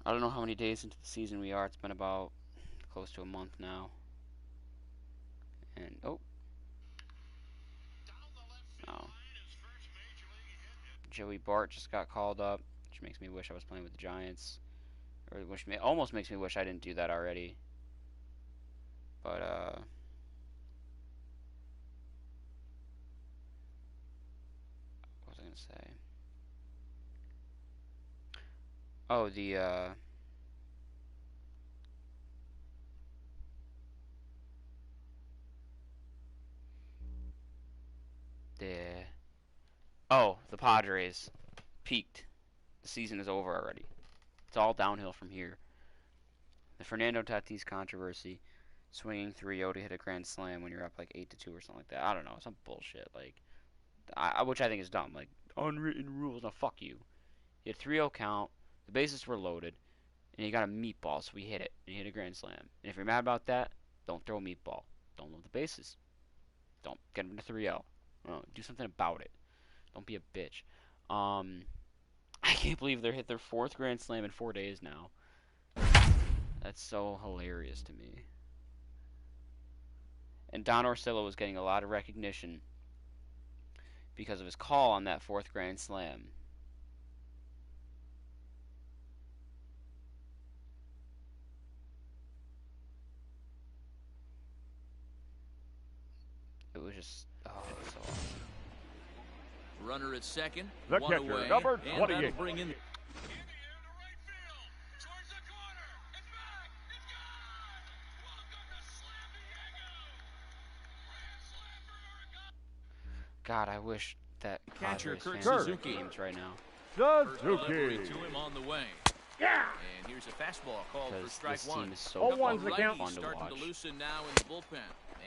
I don't know how many days into the season we are. It's been about close to a month now. And, oh. No. Joey Bart just got called up, which makes me wish I was playing with the Giants. Or which almost makes me wish I didn't do that already. But, what was I going to say? Oh, the Padres peaked. The season is over already. It's all downhill from here. The Fernando Tatis controversy, swinging 3-0 to hit a grand slam when you're up like 8-2 or something like that. I don't know, some bullshit. Like, which I think is dumb. Like, unwritten rules. No, fuck you. You had 3-0 count. The bases were loaded, and you got a meatball, so we hit it. And you hit a grand slam. And if you're mad about that, don't throw a meatball. Don't load the bases. Don't get them to 3-0. Do something about it. Don't be a bitch. I can't believe they hit their 4th grand slam in 4 days now. That's so hilarious to me. And Don Orsillo was getting a lot of recognition because of his call on that 4th grand slam. It was just, oh, it was so awesome. Runner at second. The catcher, number 28. Bring in God, I wish that catcher Padres Kurt fans Suzuki games right now. Suzuki. to him on the way. Yeah. And here's a fastball called for strike this one. team is so Oh, one's the count. fun to Starting watch. to loosen now in the bullpen.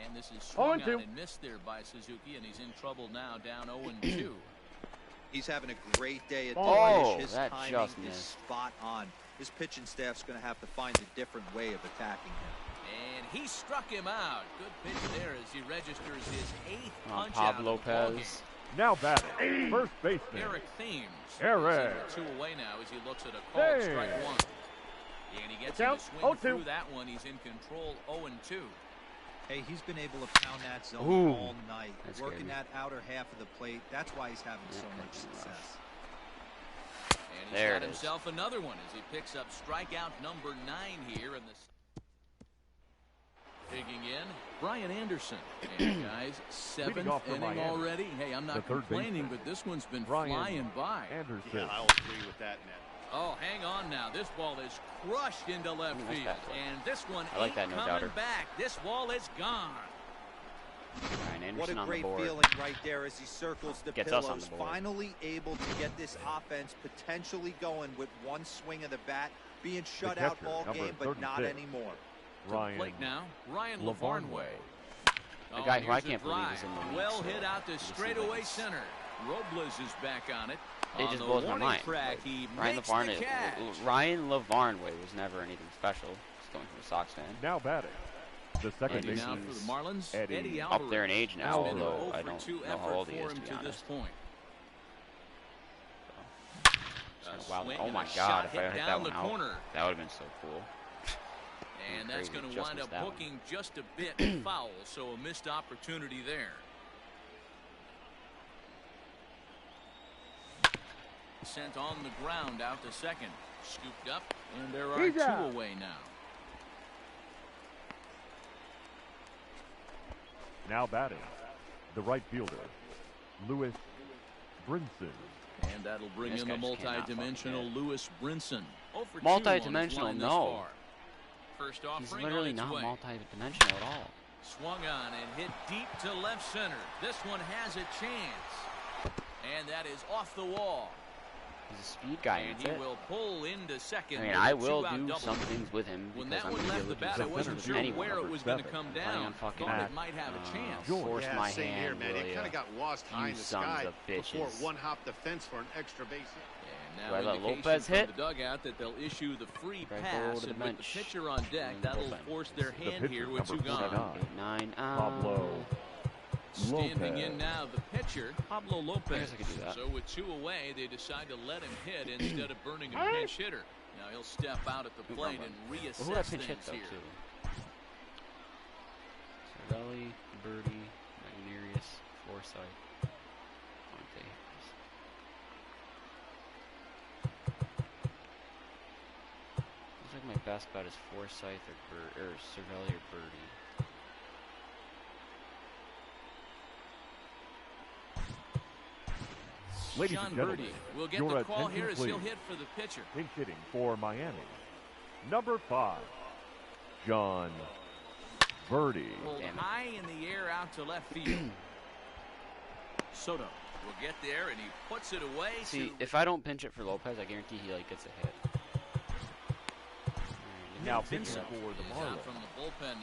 And this is swung on and missed there by Suzuki, and he's in trouble now, down 0-2. He's having a great day at the Oh, finish. His that timing just is missed. spot on. His pitching staff's going to have to find a different way of attacking him. And he struck him out. Good pitch there as he registers his 8th punch Pablo out of the ballgame. Lopez. Now batting, first baseman. Eric Thames. Eric. He's 2 away now as he looks at a called strike one. And he gets him to swing through that one. He's in control 0-2. Hey, he's been able to pound that zone all night, working that outer half of the plate. That's why he's having so much success. And he's got himself another one as he picks up strikeout number 9 here in the digging in. Brian Anderson. And guys, 7th inning already. Hey, I'm not complaining, but this one's been flying by. Anderson. Yeah, I'll agree with that, Ned. Oh, hang on now. This ball is crushed into left field. And this one I like that, no coming doubter. back. This ball is gone. Brian Anderson What a on great the board. feeling right there as he circles the Gets us on pillows. the board. Finally able to get this offense potentially going with one swing of the bat. Being shut out all game, but not anymore. Ryan Plate now, Ryan Lavarnway. The guy who I can't believe is in the league. Well so hit out to straightaway center. Robles is back on it. It just blows my mind. Like, Ryan Lavarnway was never anything special. Just going from a Sox fan. Now batting, the second Eddie baseman. Now for the Marlins, Eddie Up there in age now, Alvarez. although I don't know how old he is, to be honest. Wow. Oh my God, if I hit that one out, that would have been so cool. And that's going to wind up hooking just a bit foul, so a missed opportunity there. Sent on the ground out to second. Scooped up, and there are 2 away now. Now batting, the right fielder, Lewis Brinson. And that'll bring This in the guy just cannot multi-dimensional fucking Lewis Brinson. Multi-dimensional, no. First He's offering literally on its not way. multi-dimensional at all. Swung on and hit deep to left center. This one has a chance. And that is off the wall. He's a speed guy, And that's he it. will pull into second. I mean, with I a will two-out do double. some things with him When because that I'm one going to left be the able bat, to I wasn't sure anyway. where it was going to come Playing down. on fucking Thought it might have a chance. Force Yeah, my same here, hand, man. will It ya? kind of got lost high You in the sons sky of before bitches. one hopped the fence for an extra base hit. And Do I now let indication Lopez from hit? the dugout that they'll issue the free Right, go pass, to the and with the bench. pitcher on deck, that'll Bullpen. force their The hand pitcher, here with 2 number gone. 7, 8, 9, Pablo Standing in Lopez. now, the pitcher, Pablo Lopez. I guess I could do that. So with 2 away, they decide to let him hit instead of burning a pinch hitter. Now he'll step out at the plate and reassess Who did I pinch hit things though here. too? Cervelli, Birdie, Magnerius, Forsythe. Looks like my best bet is Forsythe or Cervelli or Birdie. Ladies John and gentlemen, Birdie will get your the call attention, here as please. he'll hit for the pitcher. Pinch hitting for Miami. Number 5, John Birdie. Pulled Damn it. high in the air out to left field. Soto will get there and he puts it away. See, if I don't pinch it for Lopez, I guarantee he like gets a hit. Now Vincent pitching for the is out Marlins. from the bullpen.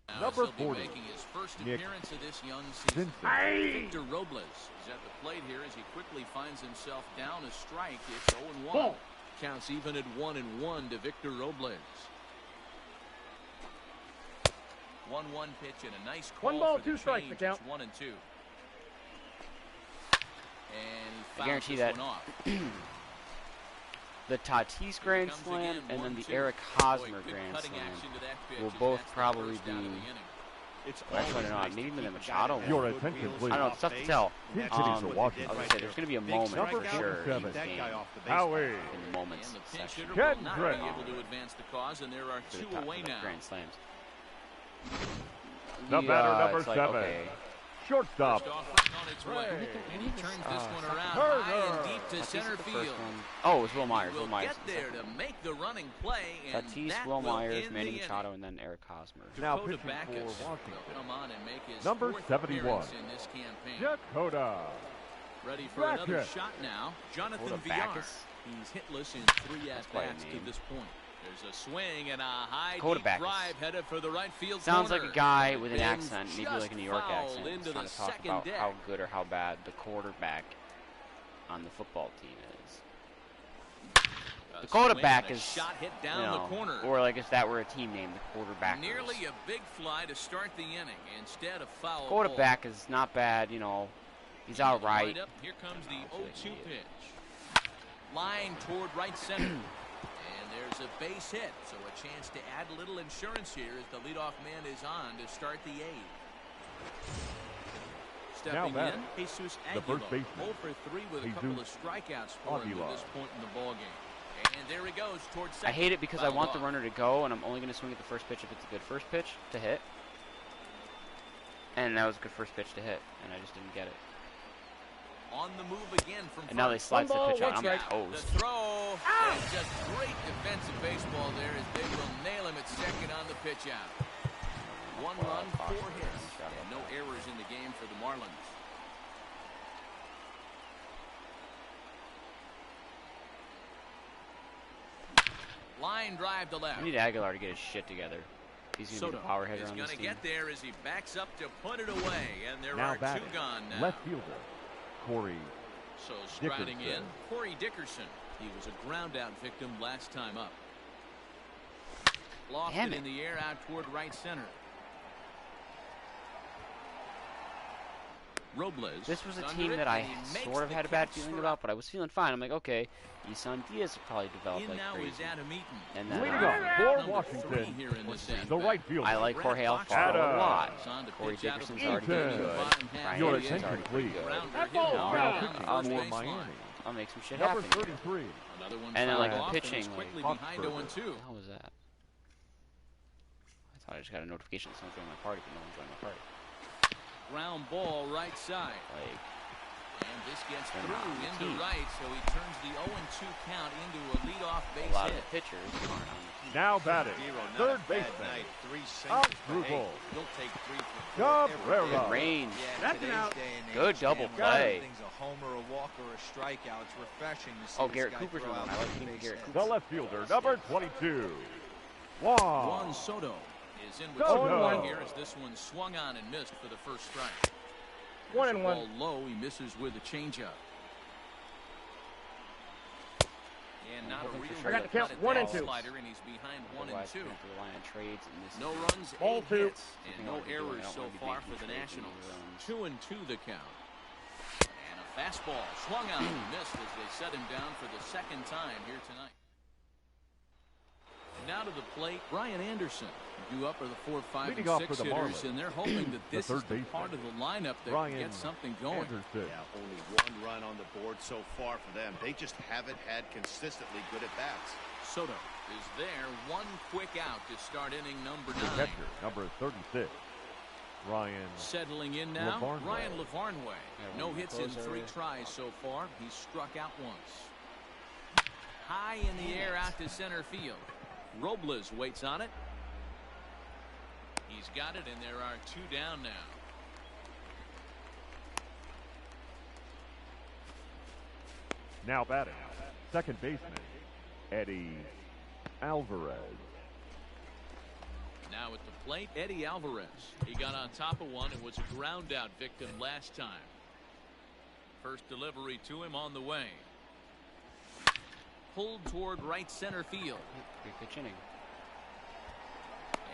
Now, Number as he'll 40, be making his first Nick appearance of this young season. Vincent. Victor Robles is at the plate here as he quickly finds himself down a strike. It's 0-1. Counts even at 1-1 to Victor Robles. 1-1 pitch and a nice call. 1 ball, for the 2 strikes change. to count. It's 1-2. And he I fouls guarantee this that one off. the Tatis Grand Comes Slam again, and then the 1-2. Eric Boy, Hosmer good Grand cutting Slam action to that pitch will as both that's the probably first out of be. the inning. It's Well, actually, always I don't know. nice to Maybe keep the a guy Machado that has Your good attention, wheels please. I don't know. off It's tough to base. tell. Pinch That's hitting what for they Washington. did I was right gonna say there. there's going to be a Big moment for strikeout, sure Number in keep this that guy game. off the base. Howie. In the moments And the pinch section. hitter will Ken not Drake. be able to advance the cause, and there are For the two top away of the now. Grand Slams. The batter, number it's like, 7. okay, Shortstop. First offering on its way, and he turns this one around high and deep to Tatis center the first field. one. Oh, it was Will Myers. Will Will Myers. get there to make the running play, and Tatis, that Will will Myers, end Manny the Machado, inning. and then Eric Hosmer. Now Dakota pitching Backus for will Washington. come on and make his Number fourth 71. appearance in this campaign. Dakota. Ready for another Backus. shot now. Jonathan Dakota Villar. Backus. He's hitless in 3 That's quite a at-bats to name. this point. There's a swing and a high Dakota deep Backus. drive headed for the right field Sounds corner. like a guy with an Been accent, maybe like a New York just accent. fouled He's into trying the to talk second about deck. how good or how bad the quarterback on the football team is. A Dakota swing back and a is, shot hit you down know, the corner. or like if that were a team name, the quarterback. Nearly a big fly to start the inning. Instead of foul ball. Quarterback is not bad, you know. He's all right. Lined up, here comes the 0-2 pitch. Line toward right center. And there's a base hit, so a chance to add a little insurance here as the leadoff man is on to start the 8th. Stepping batting, in, Jesus the Aguilar, first baseman, 0 for 3 with a couple of Jesus strikeouts for him Aguilar. at this point in the ballgame. And there he goes towards second. I hate it because I Fouled want the off. runner to go, and I'm only going to swing at the first pitch if it's a good first pitch to hit. And that was a good first pitch to hit, and I just didn't get it. On the move again from And now they front. slice the ball, pitch out. one I'm strike. toast. The throw, and just great defensive baseball there as they will nail him at second on the pitch out. 1 run, 4 hits, and no errors in the game for the Marlins. Line drive to left. I need Aguilar to get his shit together. He's going to be Soto the power hitter is on going this to team. get there as he backs up to put it away, and there Now are batting, 2 gone now. left fielder, Corey. So striding Dickerson. in, Corey Dickerson. He was a ground out victim last time up. Lofted Damn it. in the air out toward right center. Robles. This was a under team it, that I and he makes sort of the had a bad catch feeling for about, but I was feeling fine. I'm like, okay, Isan Diaz will probably develop In like now crazy. is Adam Eaton. And then Leading uh, off for Number Washington, 3 here in this the at-bat. right fielder. I like Jorge Brad Alfaro a Fox lot. is on to Corey pitch out of Dickerson's the already Eaton. pretty good. bottom half. Brian Your Anderson's attention, already pretty please. good. Grounder That hit ball hard foul. down the Pitching first for baseline. Miami. I'll make some shit Number happen. 33. Another one And then, like, fouled the off, pitching, and is quickly like, behind Hotspur. 0-2. What the hell was that? I thought I just got a notification that someone joined my party, but no one joined my party. Ground ball right side. Like, And this gets They're through not on the into team. right, so he turns the 0-2 count into a leadoff a base lot of hit. the pitchers aren't on the team. Now batting, Zero, not third a bad baseman, night. 3 out singles, but hey, Rubel. you'll take 3 for 4 every Cabrera. day. Good range. Yeah, in That's an today's out. day and age, Good double man, play. everything's a homer, a walk, or a strikeout. It's refreshing to see Oh, this Garrett guy Cooper's throw the one. out I like those him, base Garrett hits. The left fielder, number 22. Juan. Juan Soto is in with Soto. 2-1 here as this one swung on and missed for the first strike. 1-1. Ball low, he misses with a changeup. And not a real I got the count, cut at 1 that and 2. slider, and he's behind 1 and Otherwise, 2. we're going to rely on trades, and this No is runs, Ball 8 2. hits, and something I no wanna be doing. errors I don't so wanna be far making for the trades Nationals. and 2-2 the count. And a fastball swung on and missed as they set him down for the second time here tonight. Now to the plate, Brian Anderson. Due up are the 4, 5, Leading and off 6 for the hitters, Marlins, and they're hoping that this is the baseman, part of the lineup that Brian can get something going. Anderson. Yeah, only 1 run on the board so far for them. They just haven't had consistently good at-bats. Soto is there. 1 quick out to start inning number 9. The catcher, number 36, Ryan. Settling in now, Lavarnway. Ryan Lavarnway. No hits in 3 tries so far. He's struck out once. High in the air out to center field. Robles waits on it. He's got it, and there are 2 down now. Now batting, second baseman, Eddie Alvarez. Now at the plate, Eddie Alvarez. He got on top of one and was a ground out victim last time. First delivery to him on the way. Pulled toward right center field. Great pitch inning.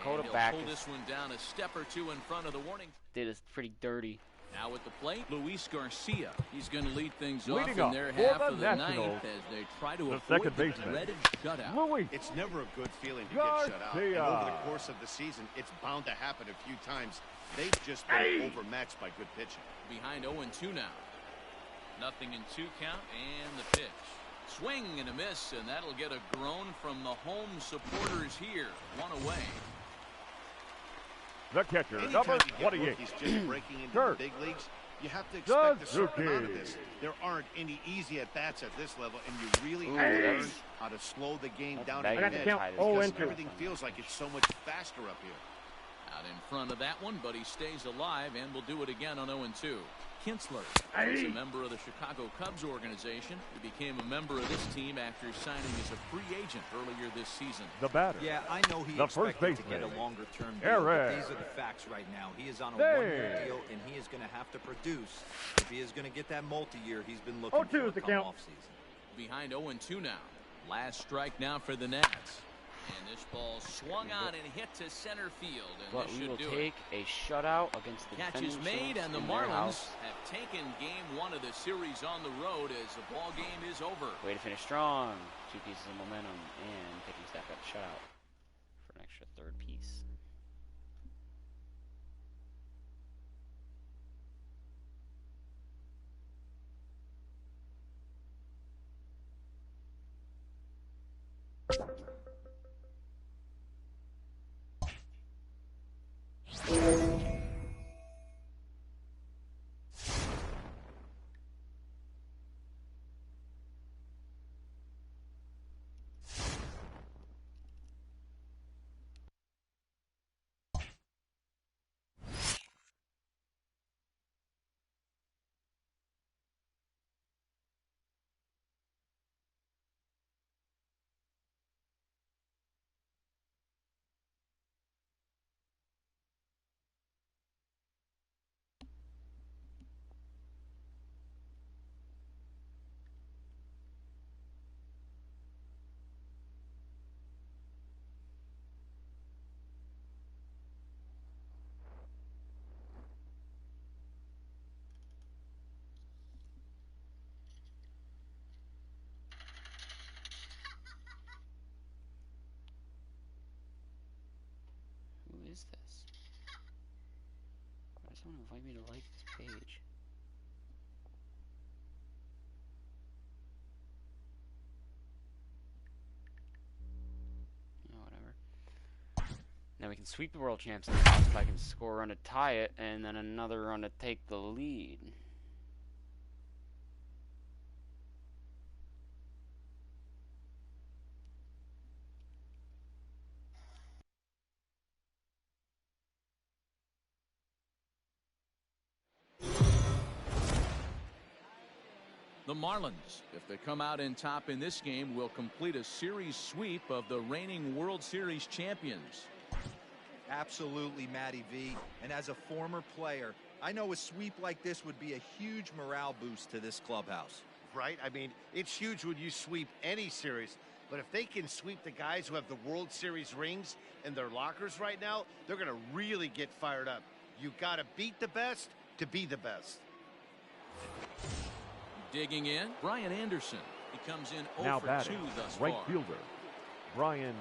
And he'll pull this one down a step or 2 in front of the warning. Did is pretty dirty. Now at the plate, Luis Garcia. He's going to lead things Leading off up in their for half the of the Nationals, ninth as they try to the avoid second the baseman, dreaded shutout. Louis. It's never a good feeling to get shut out. And Garcia. over the course of the season, it's bound to happen a few times. They've just been overmatched by good pitching. Behind 0-2 now. Nothing in 2 count, and the pitch. Swing and a miss, and that'll get a groan from the home supporters here. 1 away. The catcher, Anytime number you get 28, rookies just breaking into Kurt the big leagues, you have to expect a certain amount of Suzuki. this. There aren't any easy at-bats at this level, and you really have to learn how to slow the game down I a got to bit count because everything feels like it's so much faster up here. Out in front of that one, but he stays alive and will do it again on 0-2. Kinsler is a member of the Chicago Cubs organization. He became a member of this team after signing as a free agent earlier this season. The batter. Yeah, I know he The first expected to get baseman, a longer-term deal, but Eric. these are the facts right now. He is on a Hey. 1-year deal, and he is going to have to produce if he is going to get that multi-year he's been looking 0-2 for is the come count. Behind off-season. 0-2 now. Last strike now for the Nats. And this ball swung on and hit to center field. And But this we will should do take a shutout against the Catch is defending made, champs and the in their Marlins house. have taken game 1 of the series on the road as the ball game is over. Way to finish strong. 2 pieces of momentum and pitching staff got shutout for an extra 3rd piece. Who is this? Why does someone invite me to like this page? Oh, whatever. Now we can sweep the world champs in the house if I can score a run to tie it, and then another run to take the lead. The Marlins, if they come out in top in this game, will complete a series sweep of the reigning World Series champions. Absolutely, Matty V. And as a former player, I know a sweep like this would be a huge morale boost to this clubhouse. Right? I mean, it's huge when you sweep any series. But if they can sweep the guys who have the World Series rings in their lockers right now, they're going to really get fired up. You got to beat the best to be the best. Digging in, Brian Anderson. He comes in 0 Now for batting, 2 thus right far. fielder, Brian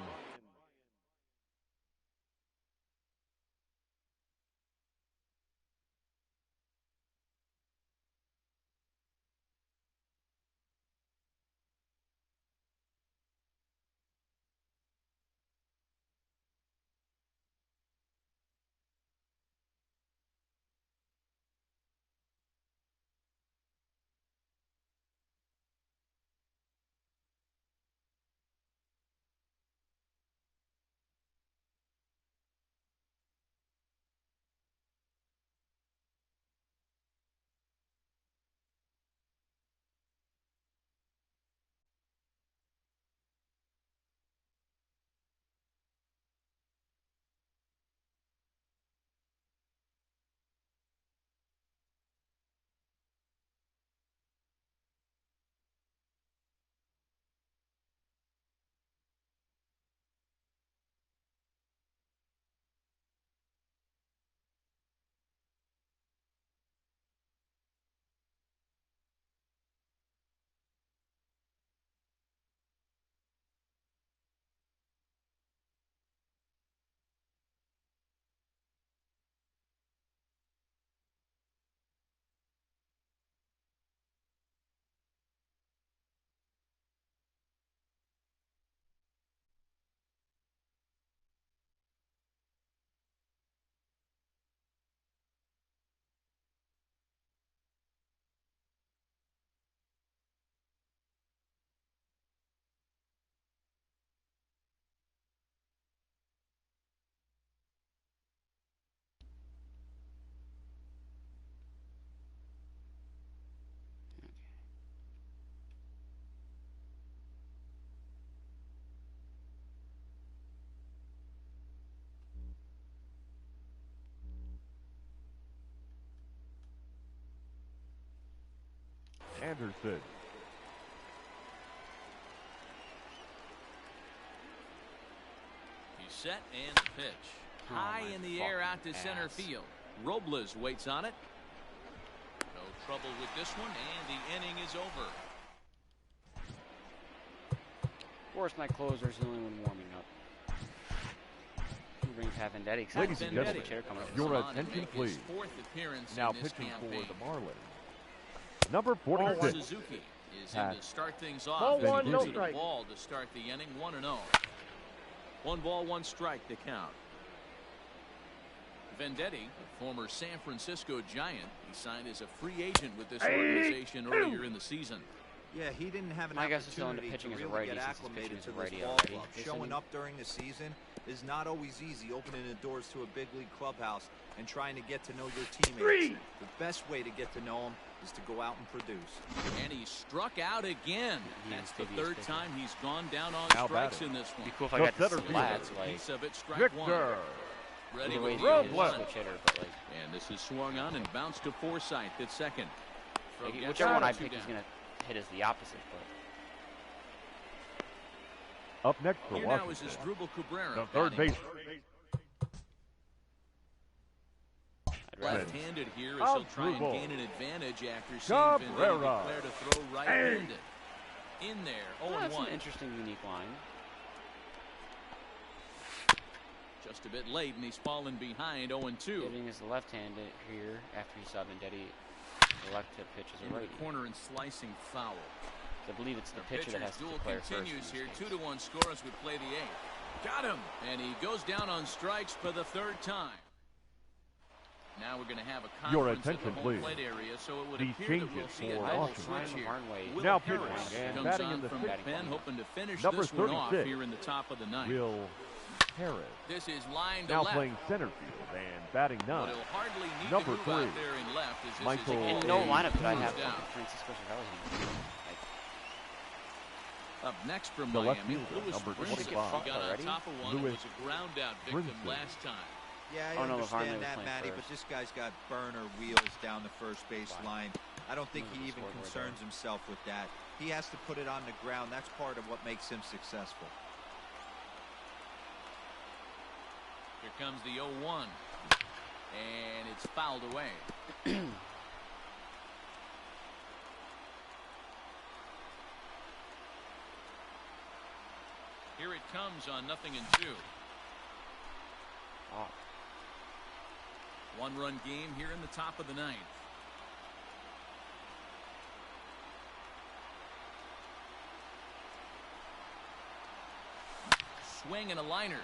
Anderson. He's set and the pitch. High in the air out to center field. Robles waits on it. No trouble with this one, and the inning is over. Of course, my closer's the only one warming up. He brings Vendetti. Ladies and gentlemen, your attention please. Now pitching for the Marlins, number 46. Suzuki is in to start things off. Ball one, no strike. Ball to start the inning, 1-0. 1 ball, 1 strike to count. Vendetti, a former San Francisco Giant, he signed as a free agent with this organization earlier in the season. Yeah, he didn't have an opportunity to really get acclimated to this ball club. Showing up during the season is not always easy, opening the doors to a big league clubhouse and trying to get to know your teammates. The best way to get to know them is to go out and produce. And he struck out again. That's the third time he's gone down on strikes in this one. Be cool if I got the slats, like piece of it, strike one. Ready with the switch hitter, and this is swung on and bounced to Forsythe at second. Whichever one I pick is going to hit is the opposite. Up next for Here Washington, now is Asdrubal Cabrera, the third base. Left-handed here as he'll try and gain an advantage after seeing Vendetti declare to throw right-handed. In there, 0-1. That's an interesting, unique line. Just a bit late, and he's fallen behind 0-2. Hitting is the left-handed here after he saw Vendetti. The left-hip pitch is a righty. Corner and slicing foul. I believe it's the pitcher that has to declare first. Continues here. 2-1 score as we play the 8th. Got him, and he goes down on strikes for the third time. Now we're going to have a conference at the home plate area, so it would appear that we'll see a double switch here. Now pitching and comes batting on in the from the pen, hoping to finish number this one 36, off here in the top of the ninth. Will Harris. This is line to Now left. playing center field and batting But 9. he'll hardly need Number to move 3, out there in left as this Michael. is In no lineup did I have down. Francisco Cervelli. Up next from The left Miami, fielder, Louis number Brinson. 25, He got on top of one and Louis was a ground out victim Brinson. last time. Yeah, I understand that, Matty, but this guy's got burner wheels down the first base line. I don't think he even concerns himself with that. He has to put it on the ground. That's part of what makes him successful. Here comes the 0-1. And it's fouled away. Here it comes on 0-2. Oh. 1-run game here in the top of the 9th. Swing and a liner.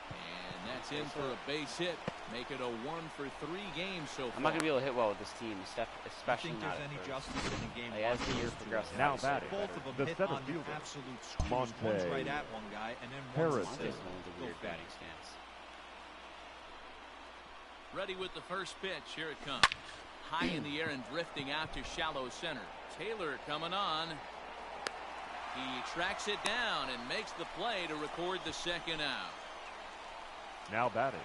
And that's in for a base hit. Make it a 1-for-3 game so far. I'm not going to be able to hit well with this team, especially think not there's any justice in the game. as the year progresses. Now batting, Both of them the hit center on fielder, absolute screws. Monte One's right at one guy, and then one's Harris. Monte's known to weird batting stance. Ready with the first pitch. Here it comes. High in the air and drifting out to shallow center. Taylor coming on. He tracks it down and makes the play to record the second out. Now batting.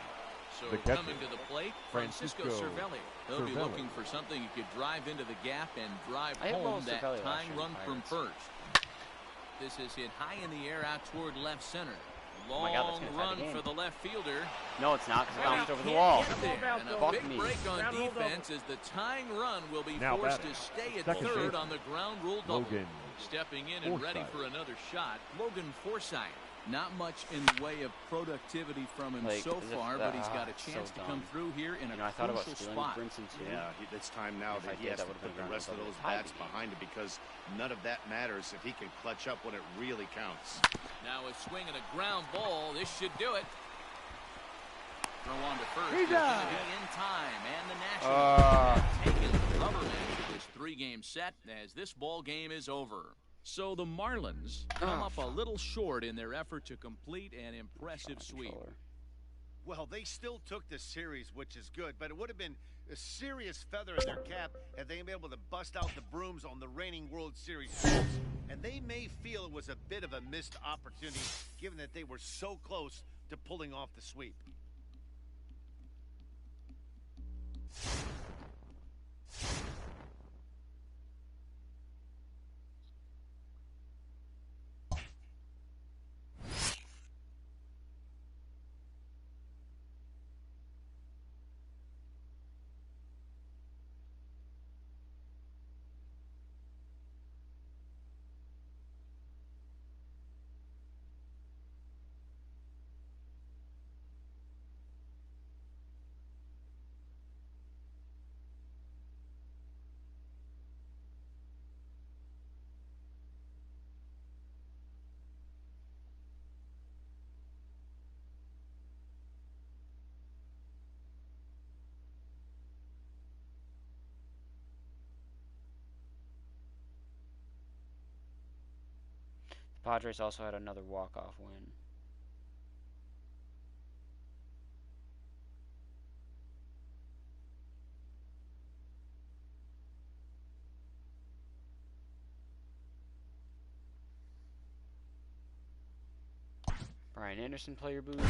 So the catcher, coming to the plate, Francisco Cervelli. He'll be looking for something he could drive into the gap and drive home that tying run from first. This is hit high in the air out toward left center. Long run for the left fielder. No, it's not, because it bounced over the wall. And a big break on defense as the tying run will be now forced batting. to stay at Second third baseman, on the ground rule double. Logan Stepping in and ready for another shot, Logan Forsythe. Not much in the way of productivity from him so far, but he's got a chance to come through here in a crucial spot. Yeah, it's time now that he has to put the rest of those bats behind him because none of that matters if he can clutch up when it really counts. Now a swing and a ground ball. This should do it. Throw on to first. He's going to be in time, and the Nationals have taken the rubber match of this 3-game set as this ball game is over. So the Marlins come up a little short in their effort to complete an impressive sweep. Well, they still took the series, which is good, but it would have been a serious feather in their cap if they had been able to bust out the brooms on the reigning World Series champs. And they may feel it was a bit of a missed opportunity, given that they were so close to pulling off the sweep. Padres also had another walk-off win. Brian Anderson player boost.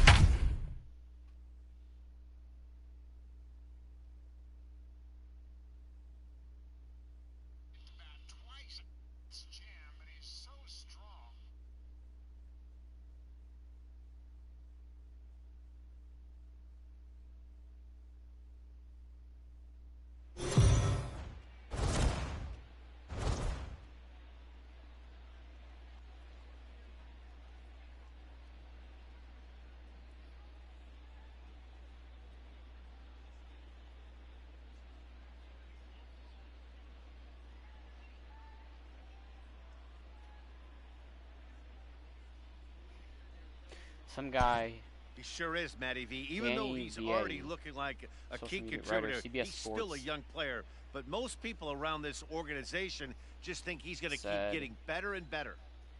Some guy. He sure is, Matty V. Even though he's already looking like a key contributor, he's still a young player. But most people around this organization just think he's going to keep getting better and better.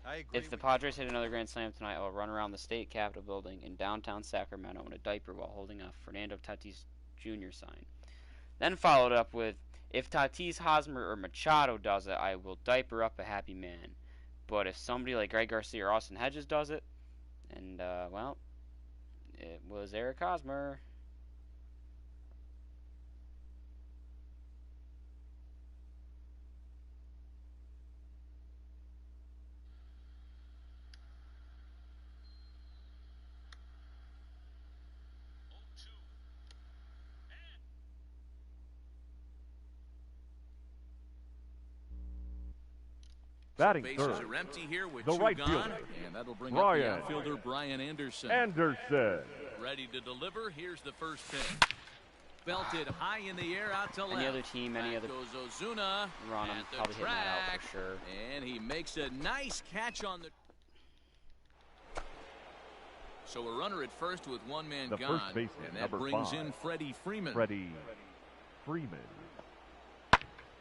I agree. If the Padres hit another grand slam tonight, I'll run around the state capitol building in downtown Sacramento in a diaper while holding a Fernando Tatis Jr. sign. Then followed up with, if Tatis, Hosmer, or Machado does it, I will diaper up a happy man. But if somebody like Greg Garcia or Austin Hedges does it, and, well, it was Eric Hosmer. Batting Bases third, are empty here with the two right gone, fielder, and that'll bring Brian up the outfielder Brian Anderson. Ready to deliver. Here's the first pitch. Belted high in the air out to left. Any other team, any other goes Ozuna run, I'm probably hitting that out for sure. And he makes a nice catch on the. So a runner at first with one man the gone, first baseman, and that number brings 5, in Freddie Freeman.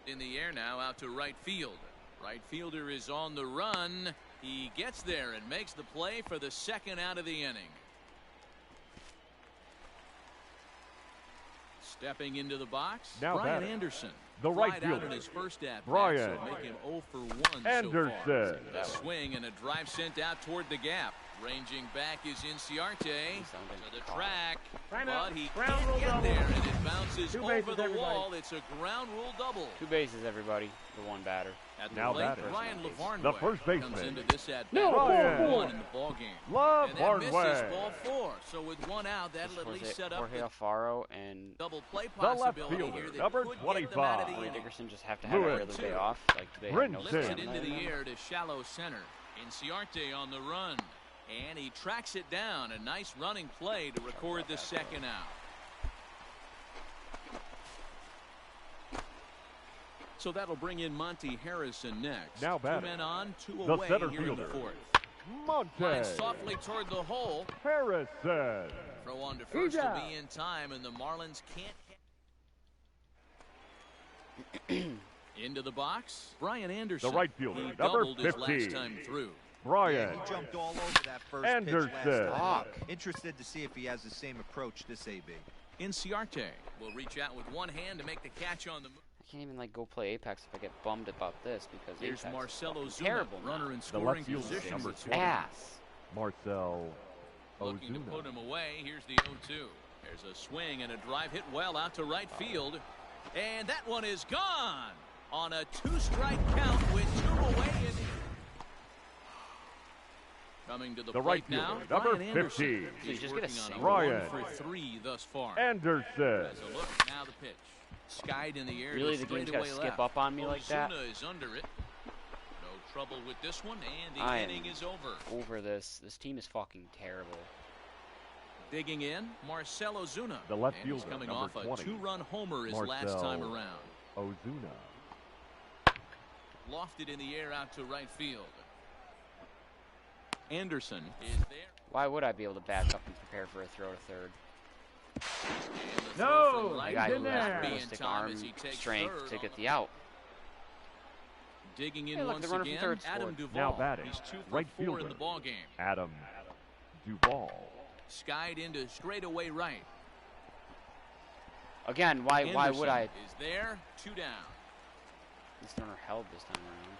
In the air now out to right field. Right fielder is on the run. He gets there and makes the play for the second out of the inning. Stepping into the box, now Brian Anderson. The right fielder, out in his first at Brian so make him 0 for 1 Anderson. So far. A swing and a drive sent out toward the gap. Ranging back is Inciarte to the track, but he can't get there, and it bounces over the wall. It's a ground rule double. 2 bases, everybody. The one batter. At the plate, Ryan LaVarnway the first baseman comes into this at No, bat, 1 in the ball game. And that misses LaVarway. ball 4. So with one out, that'll at least set up Jorge Alfaro and double play the left possibility fielder, here that number could 25. get them out of the Corey inning. Dickerson just have to have every other day off. Like they have no Lifts it time. into the air to shallow center. Inciarte on the run. And he tracks it down. A nice running play to record the second out. So that'll bring in Monty Harrison next. Now 2 batting, men on, 2 the away center here in the fielder, 4th. Monte Flies softly toward the hole. Harrison. Throw on to first will be in time, and the Marlins can't. Into the box, Brian Anderson. The right fielder, he number doubled 15. his last time through. Brian He jumped all over that first Anderson. pitch last time. Interested to see if he has the same approach this AB. Inciarte will reach out with one hand to make the catch on the move. I can't even like go play Apex if I get bummed about this because Here's Apex Marcelo is Zuna, terrible runner now. in scoring fielder, position. number It's 20. Ass. Marcel looking to Ozuna. put him away. Here's the 0-2. There's a swing and a drive hit well out to right field. And that one is gone on a 2-strike count with 2 away. Coming to the plate right now, fielder, number Brian Anderson. 15. He's Just working get a on single. Brian 1 for 3 thus far. Anderson. As a look, now the pitch. Skied in the air. Really, to the game's straightaway got to skip left. up on me like that? Ozuna is under it. No trouble with this one, and the I inning is over. Over this. This team is fucking terrible. Digging in, Marcelo Ozuna. The left and he's fielder, coming number off a 20. 2-run homer his last Marcel time around. Ozuna. Lofted in the air out to right field. Anderson is there. Why would I be able to back up and prepare for a throw to third? And the No, throw from A right guy field who has has to be in realistic time arm as he takes strength third to on get the the out. digging in Hey, look, once the runner from again, third Adam scored. Duvall. Now batting, He's 2 for right 4 fielder, in the ball game. Adam Duvall. Skied into straightaway right. Again, why would I? Is there, 2 down. This runner held this time around.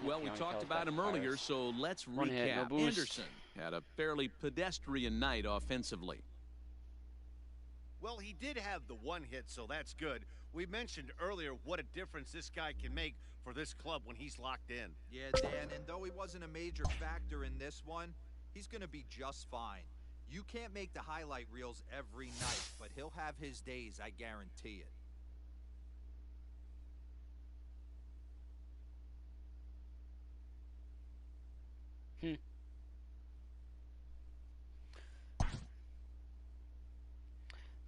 Well, we talked about him earlier, so let's One hit, no recap. boost. Anderson had a fairly pedestrian night offensively. Well, he did have the 1 hit, so that's good. We mentioned earlier what a difference this guy can make for this club when he's locked in. Yeah, Dan, and though he wasn't a major factor in this one, he's going to be just fine. You can't make the highlight reels every night, but he'll have his days, I guarantee it. The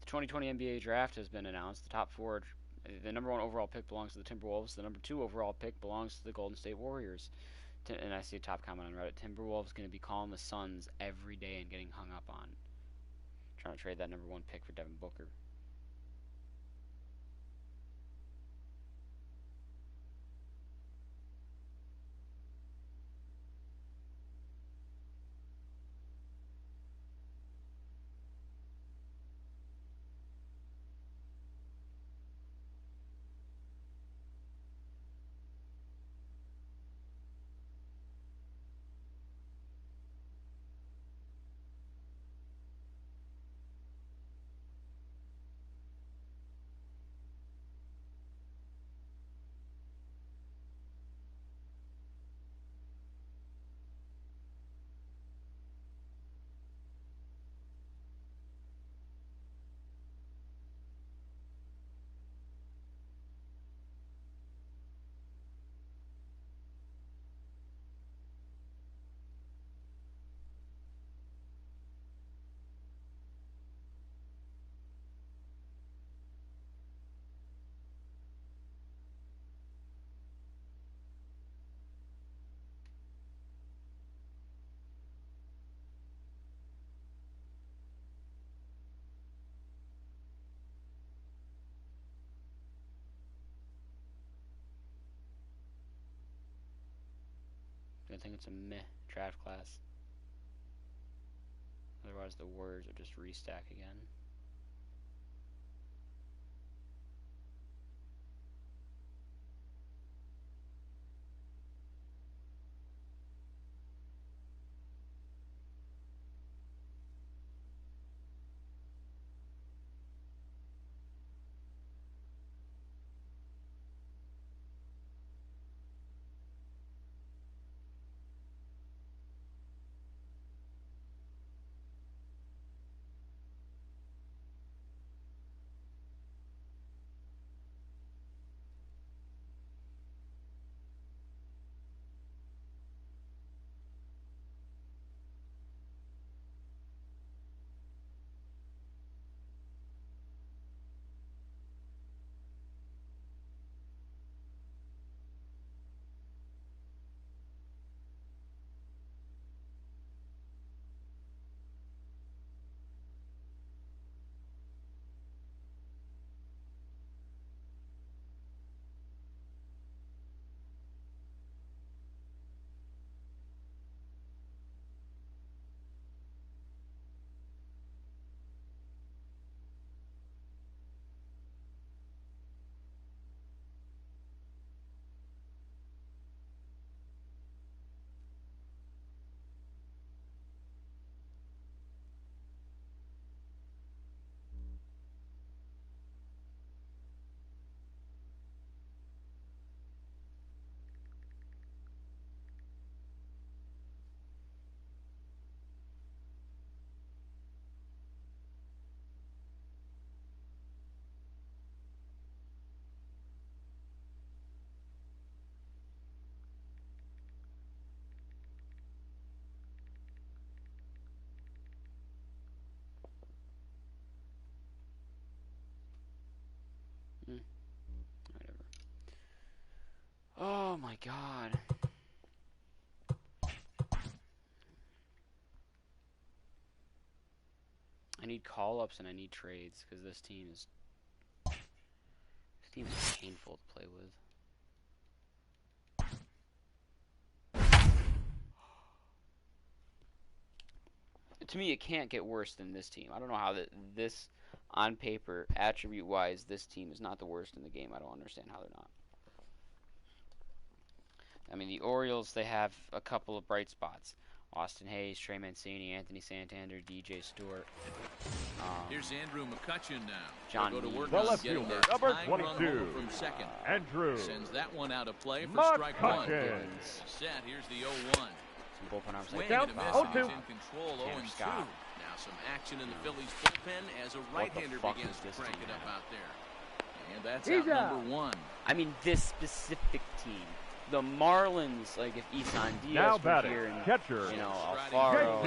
2020 NBA draft has been announced. The top 4, the number 1 overall pick belongs to the Timberwolves. The number 2 overall pick belongs to the Golden State Warriors. And I see a top comment on Reddit. Timberwolves going to be calling the Suns every day and getting hung up on. Trying to trade that number 1 pick for Devin Booker. I think it's a meh draft class. Otherwise, the Warriors would just restack again. Whatever. Oh my god. I need call-ups and I need trades because this team team is painful to play with. To me, it can't get worse than this team. I don't know how this, on paper, attribute-wise, this team is not the worst in the game. I don't understand how they're not. I mean, the Orioles, they have a couple of bright spots. Austin Hayes, Trey Mancini, Anthony Santander, DJ Stewart. Here's Andrew McCutcheon now. John go to work the on left getting fielder, that number tying 22, run home from second. Andrew Sends that one out of play for strike one. Set. Here's the 0-1. Some bullpen arms Swing like and a miss, and he's in control. 0-2. Now some action in the Phillies bullpen as a right-hander begins to crank it up out there. And that's out number 1. I mean, this specific team. The Marlins, like if Isan Diaz now were here and, catcher, you know, Alfaro,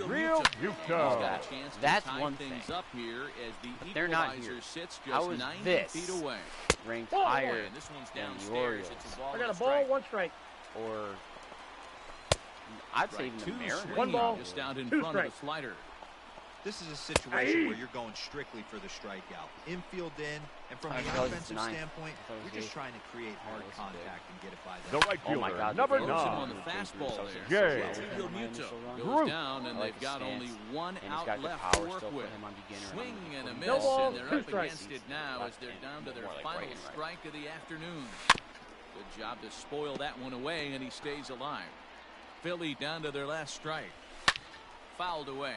Real Muto. That's one thing. Up here as the but they're not here. How is this away. ranked higher and this one's than downstairs. the Orioles? It's a ball I got a ball, 1 strike. Or I'd say even the Mariners. 1 ball, just out in 2 front strikes. of the slider. This is a situation where you're going strictly for the strikeout. Infield in, and from the offensive standpoint, you're just trying to create hard contact and get it by them. The right fielder, number 9, on the fastball there. Goes down, and they've got only one out left to work with. Swing and a miss, and they're up against it now as they're down to their final strike of the afternoon. Good job to spoil that one away, and he stays alive. Philly down to their last strike. Fouled away.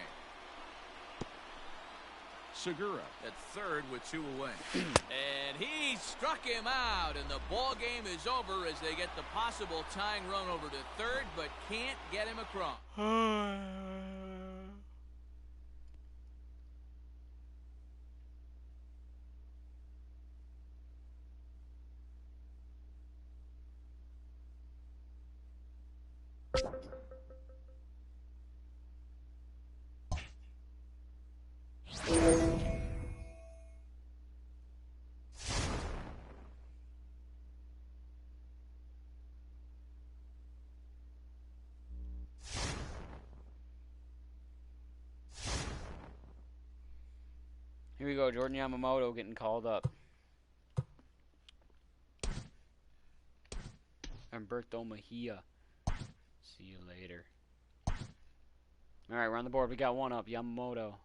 Segura at third with 2 away. And he struck him out, and the ball game is over as they get the possible tying run over to third, but can't get him across. Here we go, Jordan Yamamoto getting called up. Humberto Mejia. See you later. Alright, we're on the board. We got one up. Yamamoto.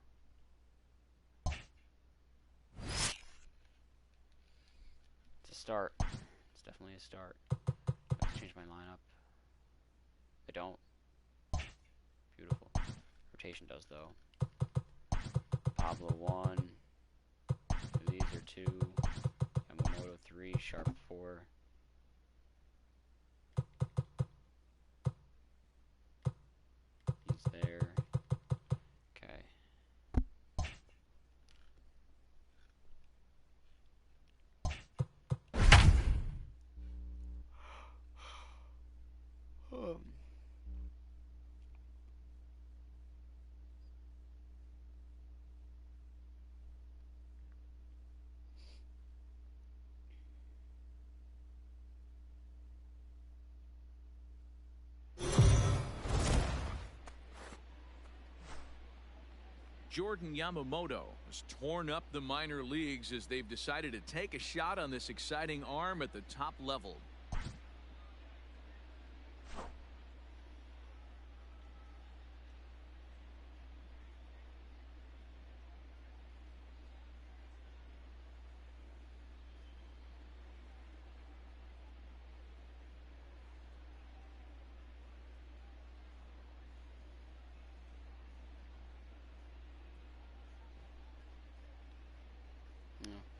It's a start. It's definitely a start. I have to change my lineup. I don't. Beautiful. Rotation does, though. Pablo 1. These are 2. Yamamoto 3. Sharp 4. He's there. Okay. Jordan Yamamoto has torn up the minor leagues as they've decided to take a shot on this exciting arm at the top level.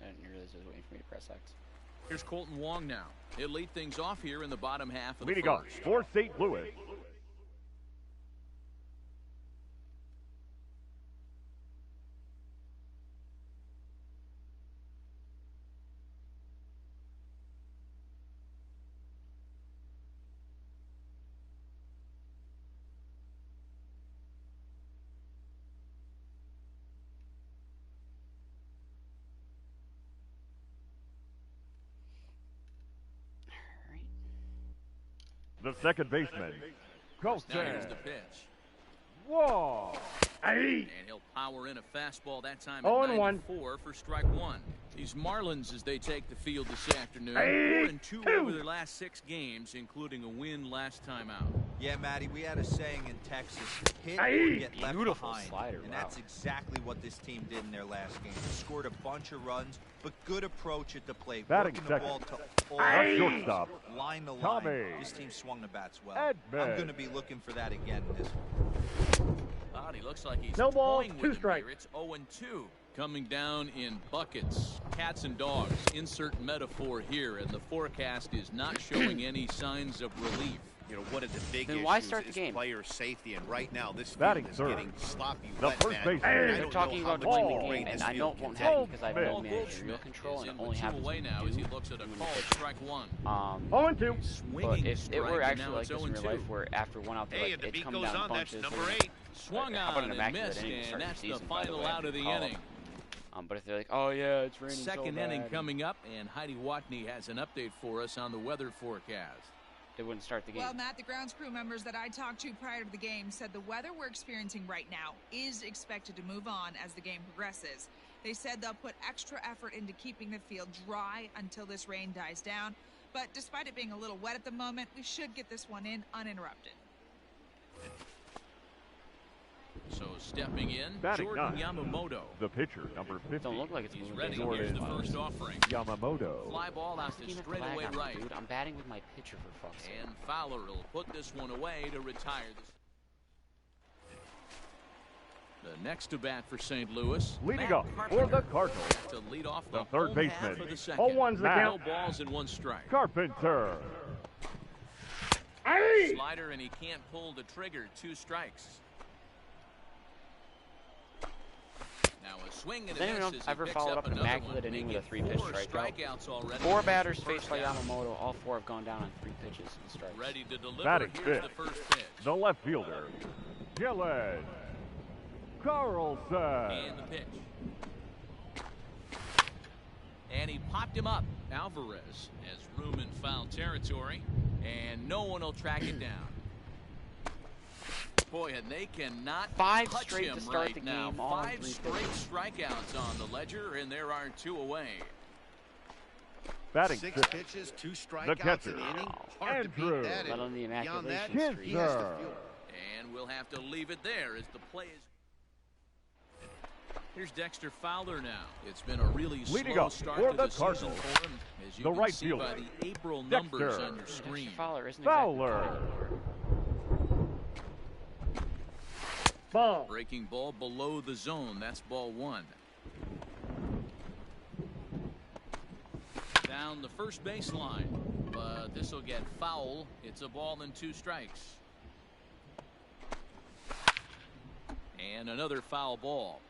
I didn't realize I was waiting for me to press X. Here's Colton Wong now. He'll lead things off here in the bottom half of the leading first. off for St. Louis. The second baseman, Now here's the pitch. Whoa! And he'll power in a fastball that time at 94 for strike one. These Marlins, as they take the field this afternoon, 4-2 over their last 6 games, including a win last time out. Yeah, Matty, we had a saying in Texas, hit or get left behind. Slider, and that's exactly what this team did in their last game. They scored a bunch of runs, but good approach at the plate. Working the ball to all shortstop. Line to line. Tommy. This team swung the bats well. Edman. I'm going to be looking for that again in this one. He looks like he's no ball, toying 2 with strikes. It's 0-2. Coming down in buckets, cats and dogs. Insert metaphor here, and the forecast is not showing any signs of relief. You know, one of the big Then issues why start the is game? player safety, and right now this field Batting is third. getting sloppy. The wet, first man. baseman. And I They're don't talking know how about much winning the more game, this and I field won't can have take. it because I have no managerial control and only have away now as he looks at a call. Strike one. 0-2. But if it were actually like this in real life, where after one out there, Hey, like, and the it's beat come goes down on. bunches. That's number 8. Swung How about on an and immaculate missed, inning to start and that's the the season, by the final way, out of the call it. inning. But if they're like, oh yeah, it's raining so Second bad, inning coming up, and Heidi Watney has an update for us on the weather forecast. they wouldn't start the game. Well, Matt, the grounds crew members that I talked to prior to the game said the weather we're experiencing right now is expected to move on as the game progresses. They said they'll put extra effort into keeping the field dry until this rain dies down. But despite it being a little wet at the moment, we should get this one in uninterrupted. So stepping in, Batting Jordan 9. Yamamoto. The pitcher, number 50. Don't look like it's He's moving. ready. Jordan Here's the first offering. Yamamoto. Fly ball out to Give me the straightaway flag on me, right. dude. I'm batting with my pitcher for fuck's sake. And Fowler will put this one away to retire this. The next to bat for St. Louis. Leading Matt up for the Cardinals. to lead off The the third home half baseman. of the second. 0-1's the count. No balls and 1 strike. Carpenter. Slider, and he can't pull the trigger. 2 strikes. Now a swing and Does anyone a miss as he ever picks followed up up an another immaculate one, inning with a making 3-pitch 4 strikeout? strikeouts already. 4 batters faced First by out. Yamamoto. All 4 have gone down on 3 pitches and strikes. Ready to deliver. Batting Here's fifth. the first pitch. The left fielder, Gillen Carlson. And the pitch. And he popped him up. Alvarez has room in foul territory, and no one will track it down. Boy, and they cannot 5 touch straight him to start right the now. game, all on 5 3 straight pitches. strikeouts on the ledger, and there are 2 away. Batting 6 fifth. pitches, 2 The strikeouts catcher, in the inning. Hard to Andrew. beat that. Let on the And beyond that, immaculation he has to Kinsler. feel. And we'll have to leave it there as the play is. Here's Dexter Fowler now. It's been a really Leading slow up start for to the the season Cardinals, for him, as you the can right see fielder, by the April numbers Dexter. on your screen. Fowler isn't Fowler. exactly Ball. Breaking ball below the zone. That's ball 1. Down the first baseline, but this will get foul. It's a ball and 2 strikes. And another foul ball.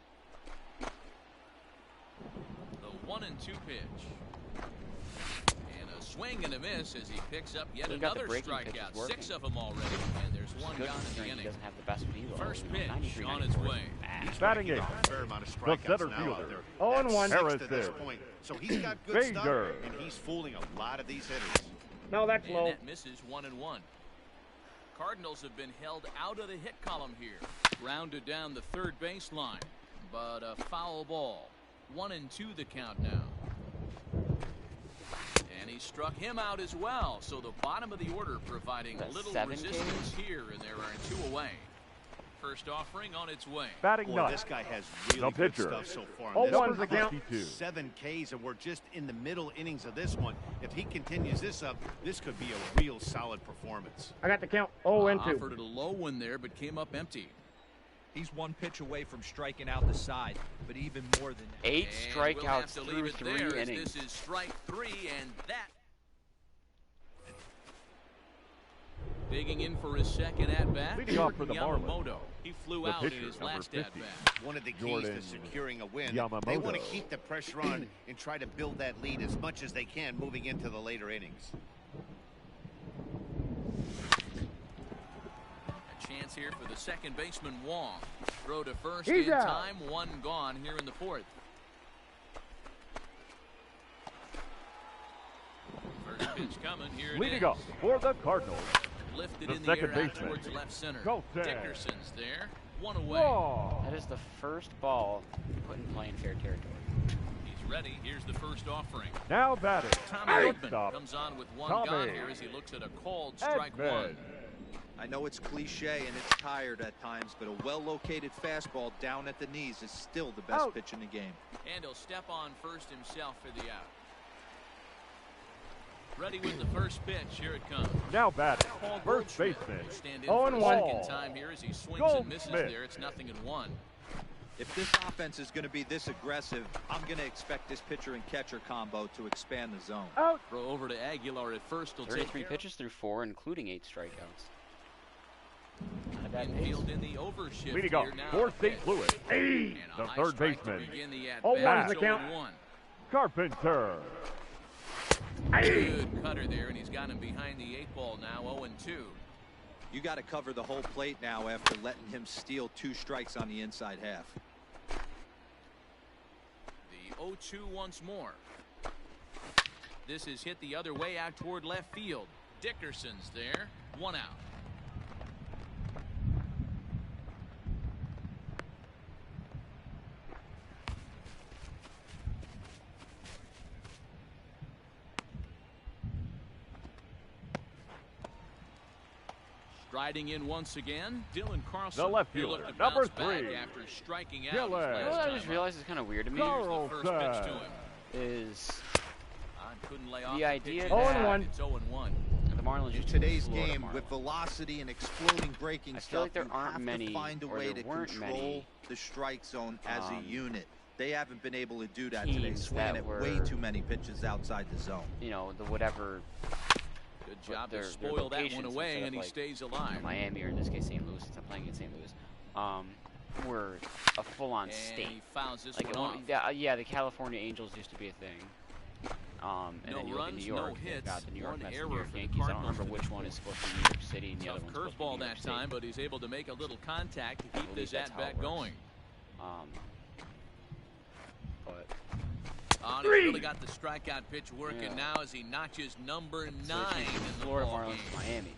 The 1-2 pitch. And a swing and a miss as he picks up yet We've got the another breaking strikeout. pitches working. 6 of them already, and there's 1 good gone in the considering he inning. doesn't have the best velo. First You know, pitch 93, on its 94. way. He's Batting striking eighth. out a fair amount of The strikeouts center now fielder. out there. 0-1. That's 6 to this Harrison. point. So he's got good stuff, Bader. and he's fooling a lot of these hitters. No, that's And low. that misses 1-1. Cardinals have been held out of the hit column here. Rounded down the third baseline, but a foul ball. 1-2 the count now. And he struck him out as well. So the bottom of the order providing That's little 7 resistance here, and there are 2 away. First offering on its way. Batting Boy, ninth. this guy has The really good pitcher. stuff so far. Oh, in this one's one. the count. 62. 7 Ks, and we're just in the middle innings of this one. If he continues this up, this could be a real solid performance. I got the count. 0-2. Offered it a low one there, but came up empty. He's 1 pitch away from striking out the side, but even more than that. 8 And we'll have strikeouts to leave through it 3 there, as innings. this is strike 3, and that. Digging in for his second at-bat, Leading off for the Yamamoto. He flew The out in pitcher, his number last 50. at-bat. One of the keys Jordan to securing a win, Yamamoto. they want to keep the pressure on and try to build that lead as much as they can moving into the later innings. A chance here for the second baseman, Wong. Throw to first He's in out. time, 1 gone here in the 4th. First pitch coming, here it Leading is. up for the Cardinals, Lifted the in the second air out baseman, towards left center. Colton. Dickerson's there. 1 away. Whoa. That is the first ball put in play in fair territory. He's ready. Here's the first offering. Now batting. Tommy Goodman comes on with one gone here as he looks at a called strike one. I know it's cliche and it's tired at times, but a well-located fastball down at the knees is still the best pitch in the game. And he'll step on first himself for the out. Ready with the first pitch. Here it comes. Now batting. First baseman. 0-1. Second time here as he swings and misses there. It's 0-1. If this offense is going to be this aggressive, I'm going to expect this pitcher and catcher combo to expand the zone. Out. Throw over to Aguilar at first. 33 pitches through 4, including 8 strikeouts. Infield in the overshift. Leading off for St. Louis. The third baseman. 0-1's the count. Carpenter. Good cutter there, and he's got him behind the 8 ball now. 0-2. You got to cover the whole plate now after letting him steal 2 strikes on the inside half. The 0-2 once more. This is hit the other way out toward left field. Dickerson's there. 1 out. Striding in once again, Dylan Carlson. The left fielder, number 3. After striking out. You know what I just realized is kind of weird to me? The first pitch to him. Is couldn't lay off the idea that 0-1. It's 0-1. The Marlins In today's game, with velocity and exploding breaking I stuff, feel like there you aren't have many, to find a or way there to weren't control many, the strike zone as a unit. They haven't been able to do that teams today, swinging that at were- way too many pitches outside the zone. you know, the whatever. Good job their to spoil that one locations away, instead and of, he like, stays alive. Miami, or in this case St. Louis, since I'm playing in St. Louis, were a full-on And state. he fouls this Like one it, off. yeah, the California Angels used to be a thing. And No then you look at runs, New York, no they've hits, got the New York one Mets, error and New York for the Yankees. I don't Cardinals remember for which this one one. is supposed to be New York City and the other Tough one's supposed to be New curveball York that State. time, but he's able to make a little contact to I keep believe this that's how at-bat it works. going. But He's really got the strikeout pitch working now as he notches number 9 so it's in the Florida ball Marlins game. to Miami.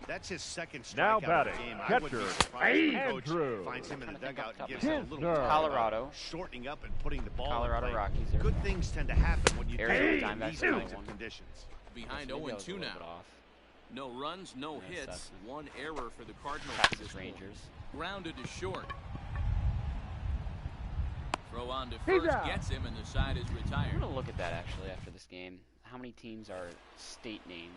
That's his second strikeout Now of the batting, game. I wouldn't be catcher, surprised if the Andrew. coach finds him in the dugout and gives His him a little nerve. more Colorado. about shortening up and putting the ball Colorado in play. Rockies are Good things tend to happen when you Arizona do Diamondbacks these are kinds one. of conditions. Behind So maybe I was a 0-2 little now. bit off. No runs, no Yeah, hits, that's- 1 error for the Cardinals. to Texas this point. Rangers. Grounded to short. Throw on to He's first, out. gets him, and the side is I'm retired. gonna look at that actually after this game. How many teams are state named?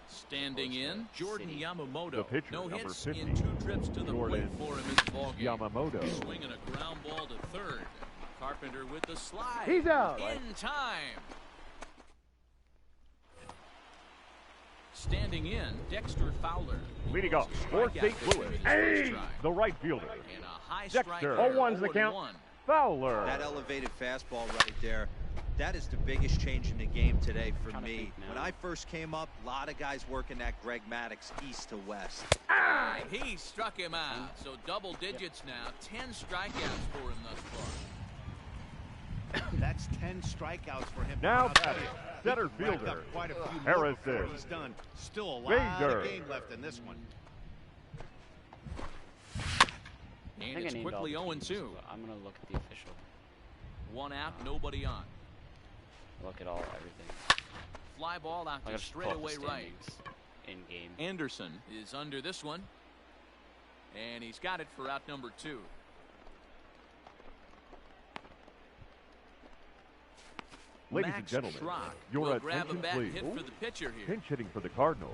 Standing in, Jordan City. The Yamamoto. pitcher, No number hits 50, in 2 trips to the Jordan plate for him in the ballgame. Yamamoto. Swinging a ground ball to third. Carpenter with the slide. He's out. In time. Standing in, Dexter Fowler. Leading off for Strikeout St. pitcher Louis. with his first try. The right fielder. And a high Dexter. strike there, 0-1's the count. 0-1. Fowler. That elevated fastball right there, that is the biggest change in the game today for Trying to me. think now. When I first came up, a lot of guys working that Greg Maddux east to west. And he struck him out. So double digits now. 10 strikeouts for him thus far. That's 10 strikeouts for him. Now I'll tell batting, you, center he can rack fielder, up quite a few more Harrison. before he's done. Still a lot Bader. of game left in this one. I And think I it's named all quickly the 0-2. teams, but I'm gonna look at the official. 1 out, nobody on. Look at all everything. Fly ball out I to gotta just pull up the straightaway right. standings in game. Anderson is under this one. And he's got it for out number 2. Ladies Max and gentlemen, Schrock your will grab a attention, bat please. hit for the pitcher here. Pinch hitting for the Cardinals.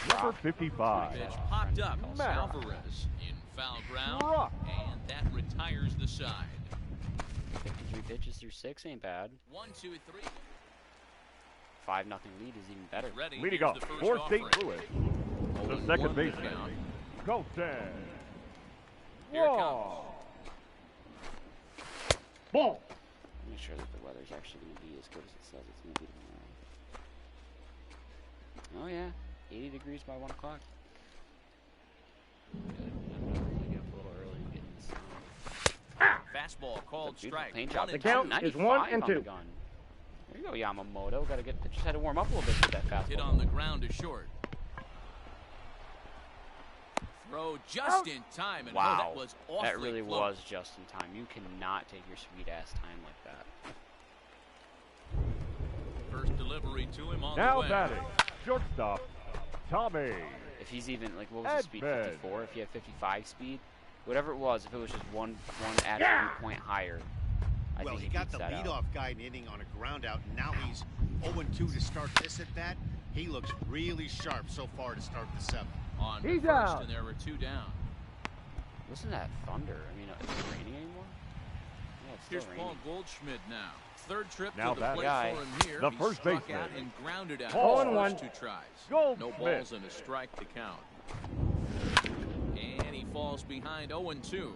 Number 55. Pitch popped up. Matt. Alvarez in foul ground. Schrock. And that retires the side. 53 pitches through 6 ain't bad. 1, 2, 3. 5-0 lead is even better. Ready. Leading Here's off the first for offering. St. Louis. The 0-1 second the baseman, count. Colton. Here it Whoa. Ball. Make sure that the weather's actually going to be as good as it says it's going to be tomorrow. Oh yeah, 80 degrees by 1 o'clock. Good. I'm gonna get up a little early and get in the sun. Fastball called strike. Paint job. The count is 1 and 2. Gun. There you go, Yamamoto. Got to get. Just had to warm up a little bit with that fastball. Hit on the ground to short. Throw just in time, and wow, that was awfully that really close. was just in time. You cannot take your sweet ass time like that. First delivery to him on Now the way. batting, shortstop, Tommy. If he's even like, what was his speed? 54. If he had 55 speed, whatever it was, if it was just one absolute point higher, I think he got the leadoff guy in inning on a ground out, and now he's 0-2 to start this at bat. He looks really sharp so far to start the 7th. On He's first, out. and there were 2 down. Listen to that thunder. I mean, is it raining anymore? Yeah, it's still Here's raining. Paul Goldschmidt now. Third trip Now to the plate guy. for him here. The He first struck baseman. out and grounded out Paul his one. first 2 tries. Goldschmidt. No balls and a strike to count. And he falls behind 0-2.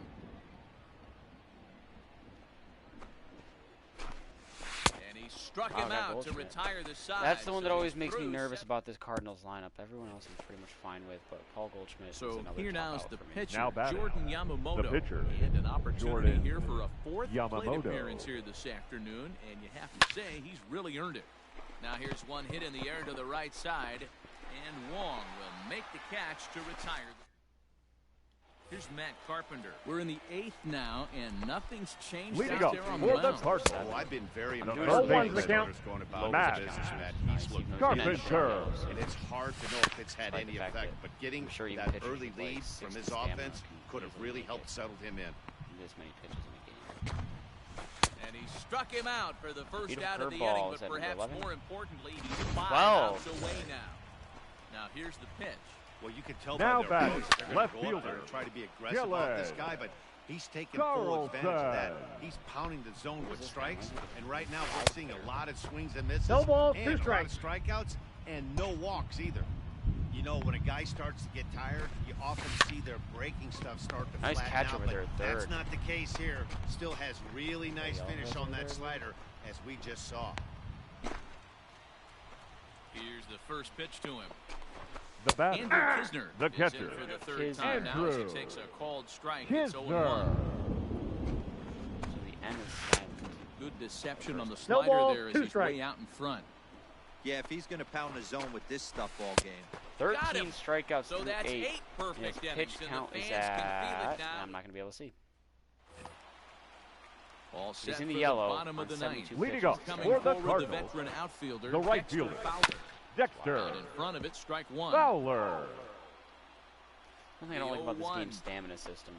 And he struck him out to retire the side. That's the one that so always he's makes me through nervous 7. about this Cardinals lineup. Everyone else I'm pretty much fine with, but Paul Goldschmidt is So another here top now is out the for me. pitcher, Now batting. Jordan Yamamoto. The pitcher, and an opportunity Jordan here for a 4th plate Yamamoto. appearance here this afternoon, and you have to say he's really earned it. Now here's one hit in the air to the right side, and Wong will make the catch to retire. Here's Matt Carpenter. We're in the 8th now, and nothing's changed Leading out up there on the for the mound. Cardinals. Oh, I've been very The impressed first with baseman. the starters going about Matt. his business, Matt. Nice. He's looked Carpenter. and it's hard to know if it's had Despite the any fact effect, that but getting I'm sure even that pitchers early with, like, lead from 60 his stamina offense can could have easily really make helped it. settle him in. This many pitches in a game. And he struck him out for the first Beautiful out of the curveball. inning, Is that but number perhaps 11? more importantly, he's 5 12. outs away now. Now here's the pitch. Well, you can tell Now by their batting, approach, they're going left to go up there fielder, and try to be aggressive off this guy, but he's taking full advantage of that. He's pounding the zone with strikes, and right now we're seeing a lot of swings and misses, No balls, and 2 a lot of strikes. strikeouts, and no walks either. You know, when a guy starts to get tired, you often see their breaking stuff start to Nice flatten catch out, over but there at that's third. not the case here. Still has really nice Y'all finish have on over that there? slider, as we just saw. Here's the first pitch to him. The batter, Andrew Kisner the is in catcher, for the 3rd time now as he Andrew takes a called strike. It's 0-1. Kisner. So the end is silent. Good deception on the No slider ball, there as 2 he's strikes. way out in front. Yeah, if he's going to pound the zone with this stuff all game. 13 strikeouts So through that's 8. 8 And perfect his innings, pitch and count the is fans can feel at. it now. I'm not going to be able to see. All set He's in for the yellow. bottom of the on ninth. 72 Leading pitches. up Coming for the forward, the Cardinals, veteran outfielder, the right Dexter fielder, Fowler. Dexter Out in front of it, strike 1. Fowler. One thing I don't like about this 0-1. game's stamina system.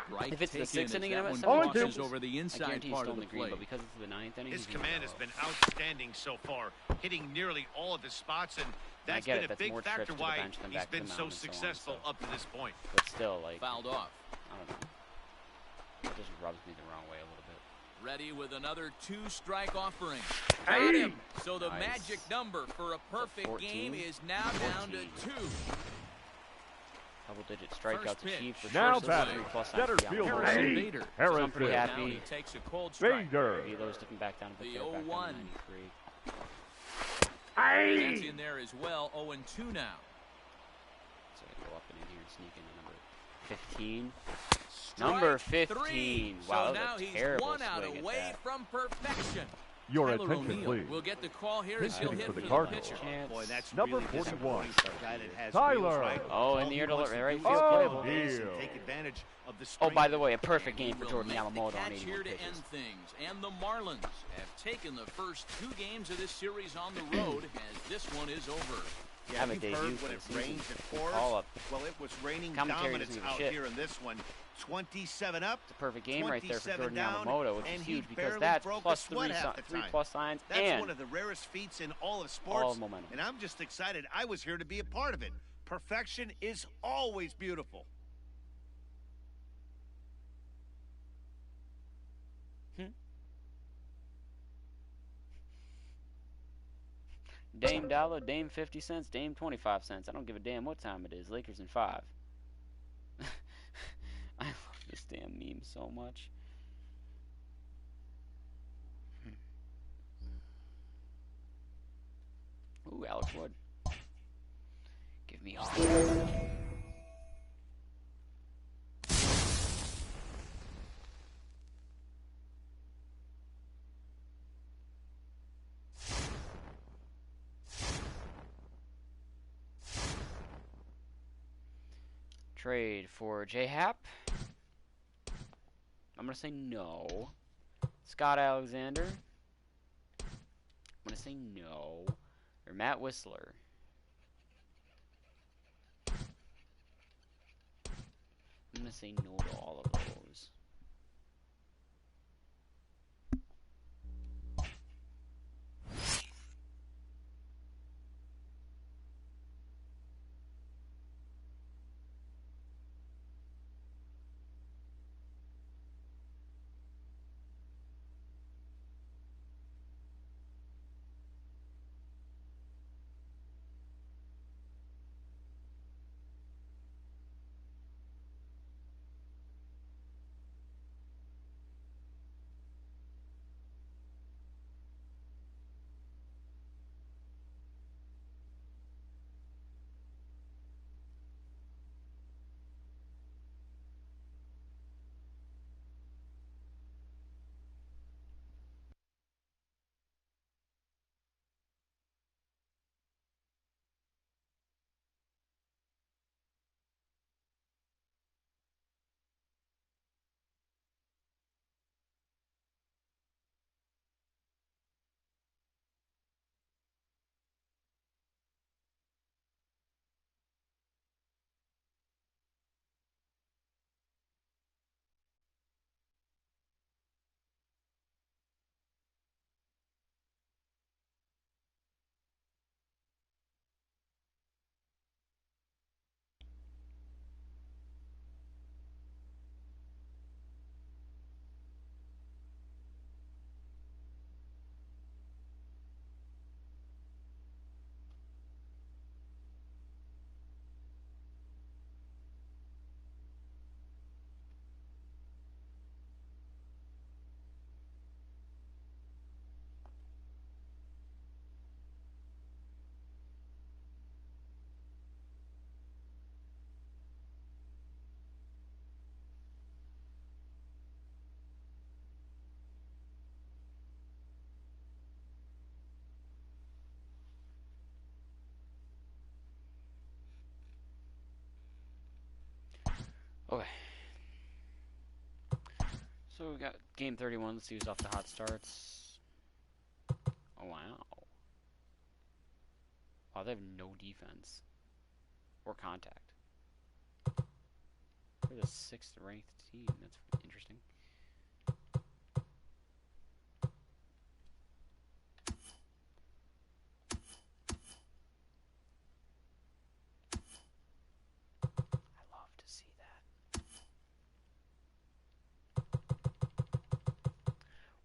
Strike If it's the taken 6th as inning that and I'm one at 72 crosses pitches, over the I inside guarantee he's part still of in the the green, plate. but because it's the 9th inning, His he's in command the has yellow. been outstanding so far, hitting nearly all of his spots, and I that's get been it, a that's big more factor trips to the why bench than he's back to been the so mound and so on, successful so. up to this point. But still, like, Fouled off. I don't know. It just rubs me the wrong way a little bit. Ready with another 2-strike offering. Got him. So the Nice. magic number for a perfect 14? game is now down to 2. Double-digit strikeouts pitch. achieved for Now sure. So batting, 3+ center signs beyond fielder, the Harrison line. Bader. So I'm Harrison, pretty Now happy. he takes a cold strike. Bader, Velo's dipping back down a bit The there, back down 0-1. to 93. That's in there as well. 0-2 now. So I go up and in here and sneak into number 15. Strike Number 3. 15. So Wow, now that was a he's terrible 1 out swing at away that. from perfection. your Tyler attention, O'Neill please. will get the call here as he'll Hitting hit for for the the Cardinals. pitcher. Chance. Boy, that's Number really 41, disappointing for a guy that has Tyler. wheels right. Oh, in All the he air to wants right do field, is get get him. on base and Deal. take advantage of the Oh, by the strength. way, a perfect game for Will Jordan make the Yamamoto on catch 81 here to pitches. end things, and the Marlins have taken the first 2 games of this series on the road as this one is over. Yeah, Have a you've debut heard for when the it season. rains, it pours. All up. Well, it was raining Commentary dominance doesn't give a out shit. here in this one. 27 up. It's a perfect game right there for 27 Jordan down, Yamamoto, which and is he huge because barely that's broke a plus sweat half the three time. plus signs That's and one of the rarest feats in all of all sports, momentum. and I'm just excited I was here to be a part of it. Perfection is always beautiful. Dame dollar, Dame 50 cents, Dame 25 cents. I don't give a damn what time it is. Lakers in 5. I love this damn meme so much. Ooh, Alex Wood. Give me all. Trade for J-Hap. I'm going to say no. Scott Alexander. I'm going to say no. Or Matt Whistler. I'm going to say no to all of those. Okay. So we got game 31. Let's see who's off the hot starts. Oh, wow. Wow, they have no defense. Or contact. They're the 6th ranked team. That's interesting. I love to see that.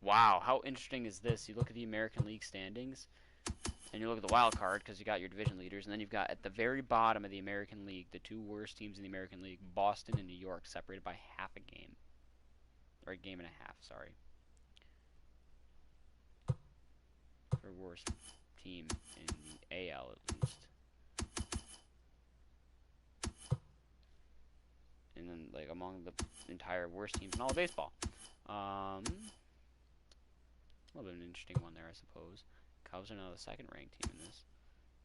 Wow, how interesting is this? You look at the American League standings, and you look at the wild card because you got your division leaders, and then you've got at the very bottom of the American League, the 2 worst teams in the American League, Boston and New York, separated by half a game. Or a game and a half, sorry. For worst team in the AL, at least. And then, like, among the entire worst teams in all of baseball. A little bit of an interesting one there, I suppose. Cubs are now the 2nd ranked team in this.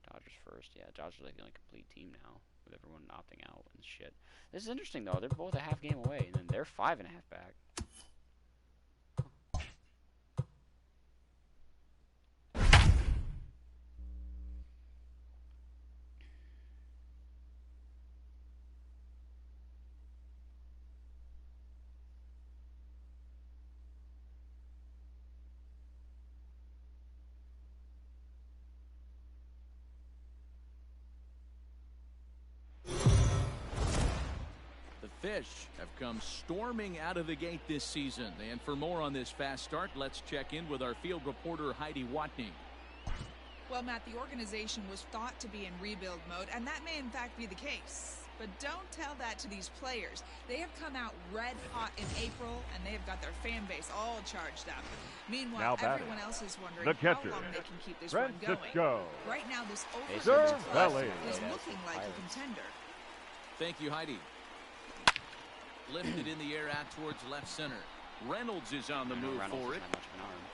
Dodgers first. Yeah, Dodgers are like the only complete team now, with everyone opting out and shit. This is interesting, though. They're both a half game away, and then they're 5.5 back. Fish have come storming out of the gate this season. And for more on this fast start, let's check in with our field reporter, Heidi Watney. Well, Matt, the organization was thought to be in rebuild mode, and that may in fact be the case. But don't tell that to these players. They have come out red hot in April, and they have got their fan base all charged up. Meanwhile, everyone else is wondering how long they can keep this run going. Right now, this over is looking like a contender. Thank you, Heidi. Lifted in the air out towards left center. Reynolds is on the move for it.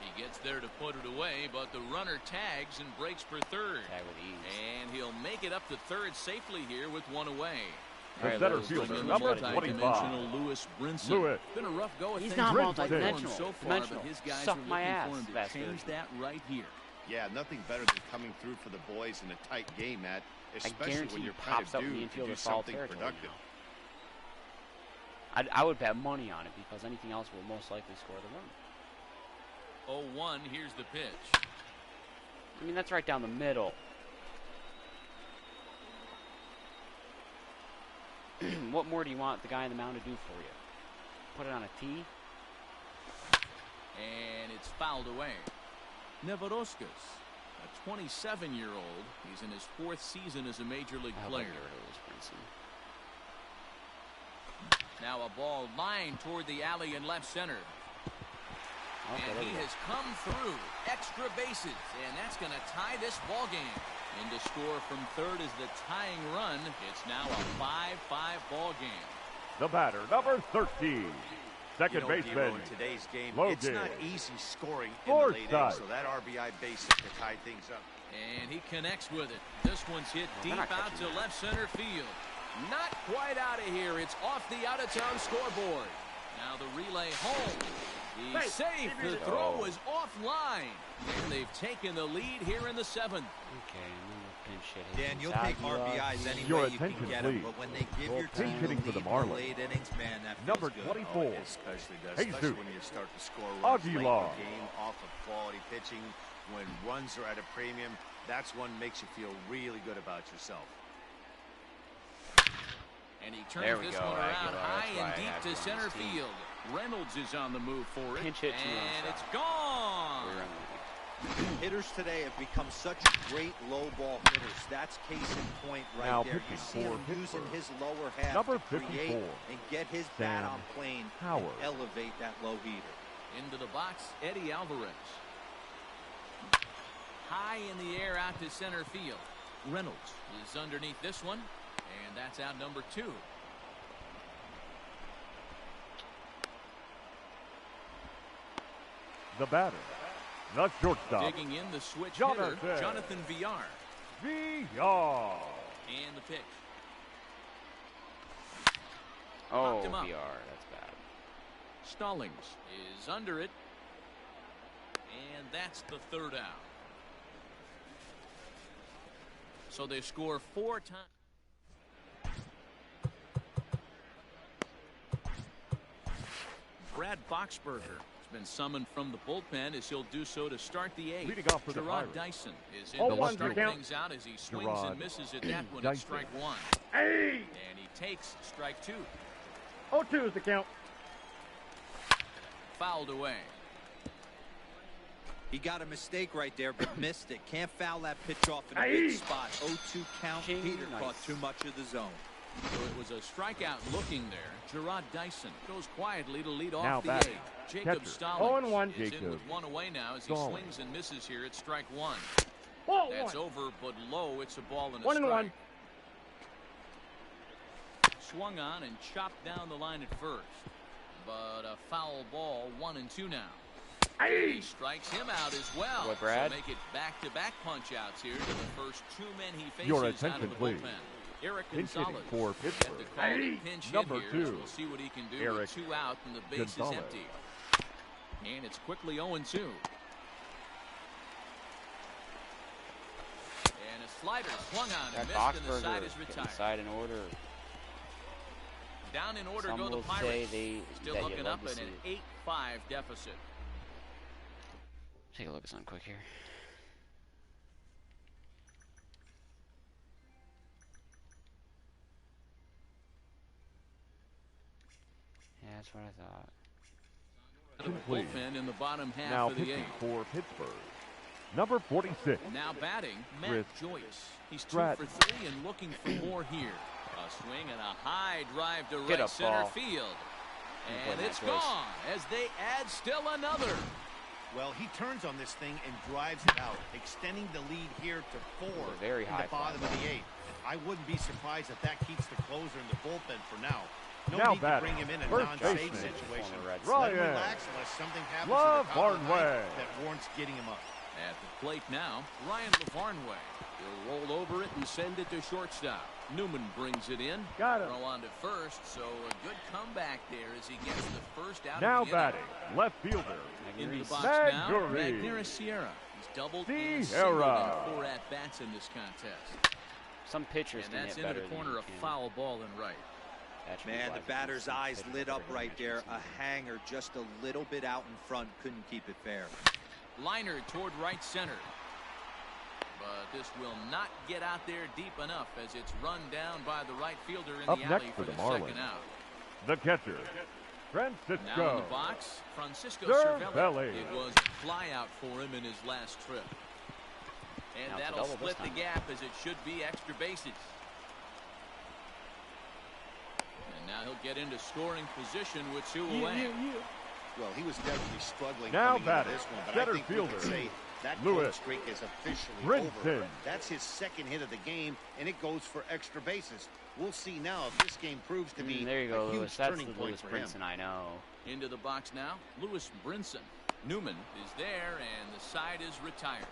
He gets there to put it away, but the runner tags and breaks for third. And he'll make it up to third safely here with one away. The center fielder, number 25. Lewis Brinson. Lewis. Been a rough go at He's things not multi-dimensional multi-dimensional. so far, but his guys Suck are my looking ass, for him to bastard. change that right here. Yeah, nothing better than coming through for the boys in a tight game, Matt. Especially when you're kind pops of up in the due infield to do of foul something territory productive. I would bet money on it because anything else will most likely score the run. 0-1, here's the pitch. I mean, that's right down the middle. What more do you want the guy in the mound to do for you? Put it on a tee? And it's fouled away. Nevaroskas, a 27-year-old. He's in his 4th season as a major league player. Now a ball lined toward the alley in left center. And he has come through. Extra bases. And that's going to tie this ball game. In to score from third is the tying run. It's now a 5-5 ball game. The batter, number 13. Second baseman. In today's game, Logan. It's not easy scoring in the late innings, so that RBI base hit to tie things up. And he connects with it. This one's hit deep out to left center field. Not quite out of here. It's off the out-of-town scoreboard. Now the relay home. He's safe. The throw was offline. And they've taken the lead here in the 7th. Okay, Dan, you'll take RBIs any way you can get them, but when they give your team the lead for the in Marlins. the late innings, man, that feels Number good. 24. It especially does, especially when you start to score runs late in the Aguilar. game off of quality pitching. When runs are at a premium, that's one makes you feel really good about yourself. And he turns this one around high and deep to center field. Reynolds is on the move for it. Pinch hit and it's gone. Hitters today have become such great low ball hitters. That's case in point right Now there. You see him using his lower half number to create 54, and get his bat Sam on plane Howard. and elevate that low heater. Into the box, Eddie Alvarez. High in the air out to center field. Reynolds is underneath this one, and that's out number 2. The batter, the shortstop. Digging in the switch hitter, Jonathan Villar. VR. And the pitch. Oh, Knocked him up. VR, that's bad. Stallings is under it. And that's the 3rd out. So they score 4 times. Brad Boxberger has been summoned from the bullpen as he'll do so to start the 8th. Leading off for the Gerard Pirates. Dyson is in 0-1 to start count. things out as he swings Gerard and misses at that one at Dyson. strike 1. Hey! And he takes strike 2. 0-2 is the count. Fouled away. He got a mistake right there, but missed it. Can't foul that pitch off in a big spot. 0-2 count. Peter caught too much of the zone. So it was a strikeout looking there. Gerard Dyson goes quietly to lead Now off the batting. 8th. Jacob Catcher. Stallings 0-1. is in Jacob with 1 away now as he Stallings. swings and misses here at strike 1. Ball That's 1. over, but low. It's a ball and a 1-1. strike. Swung on and chopped down the line at first. But a foul ball, 1-2 now. He strikes him out as well. Boy, Brad. So make it back-to-back punch-outs here to the first 2 men he faces Your out of attention, the please. bullpen. Eric Pinch hitting Gonzalez for at Pittsburgh. the call to pinch Number hit here. 2. We'll see what he can do Eric with 2 out and the base Gonzalez. is empty. And it's quickly 0-2. And a slider swung on and That missed, and the side is Boxberger retired. side in order. Down in order Some go the will Pirates. say Still that you'd looking love up to at an see. 8-5 deficit. Take a look at something quick here. Yeah, that's what I thought. Complete. Bullpen in the bottom half Now of the pitching 8th. for Pittsburgh, number 46. Now batting, Matt Chris Joyce. He's 2 Stratton. for 3 and looking for more here. A swing and a high drive to Get right up, center ball. field. Good And play, it's Matt Joyce. gone as they add still another. Well, he turns on this thing and drives it out, extending the lead here to 4 A very in high the bottom fly of the 8th. I wouldn't be surprised if that keeps the closer in the bullpen for now. No Now need to batting, bring him in a first non-save baseman, situation. former Red Let him Ryan relax unless something happens Love at the top of the Barnway. ninth that warrants getting him up. At the plate now, Ryan LaVarnway. He'll roll over it and send it to shortstop. Newman brings it in. Got him. Throw on to first, so a good comeback there as he gets the first out now of the batting, inning. left fielder. Into the box now, Magneuris. Magneuris Sierra. He's doubled and singled in 4 at-bats in this contest. Some pitchers and can that's hit into better the corner, a foul ball and right. Man, the batter's eyes lit up right there. A hanger just a little bit out in front. Couldn't keep it fair. Liner toward right center. But this will not get out there deep enough as it's run down by the right fielder in Up the alley next for for the the Marlins. second out. The catcher, Francisco. Now in the box, Francisco Cervelli. Cervelli. It was a flyout for him in his last trip. And Now that'll split the gap as it should be extra bases. And now he'll get into scoring position with 2 away. Well, he was definitely struggling Now coming into batting, this one, but center I think we fielder, can say that Lewis cold streak is officially Brinson. over. That's his second hit of the game, and it goes for extra bases. We'll see now if this game proves to be there you go, a huge Lewis. That's turning the point Lewis for him. Brinson I know. Into the box now, Lewis Brinson. Newman is there, and the side is retired.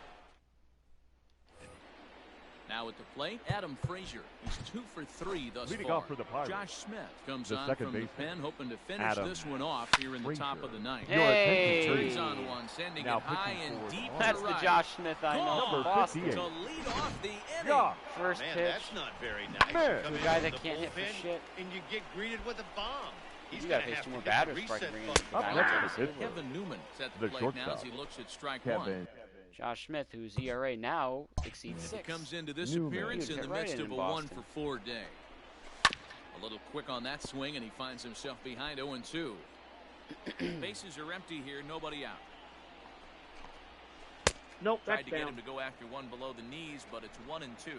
Now at the plate, Adam Frazier. He's 2 for 3 thus Leading far. off for the Pirates, Josh Smith comes the on second from the baseman, pen, hoping to finish Adam this one off here in the top of the ninth. Hey! Turns on one, sending Now it high pitching and for the deep to That's the the right. Josh Smith I know Gone from Boston. 58. to lead off the inning. Yeah. First Man, pitch. that's not very nice. Man. You come The in guy from that the can't hit for bullpen, shit. and you get greeted with a bomb. He's You gotta gonna face have 2 to more hit the batters before I can reset bring in button. the guy Up with next the is receiver. Kevin Newman at the The plate now as shortstop, he looks at strike Kevin. one. Josh Smith, whose ERA now exceeds He 6. comes into this Newman. appearance in Hit the right midst in of a Boston. 1-for-4 day. A little quick on that swing, and he finds himself behind 0-2. Bases are empty here, nobody out. Nope, Tried that's to get down. him to go after one below the knees, but it's 1-2.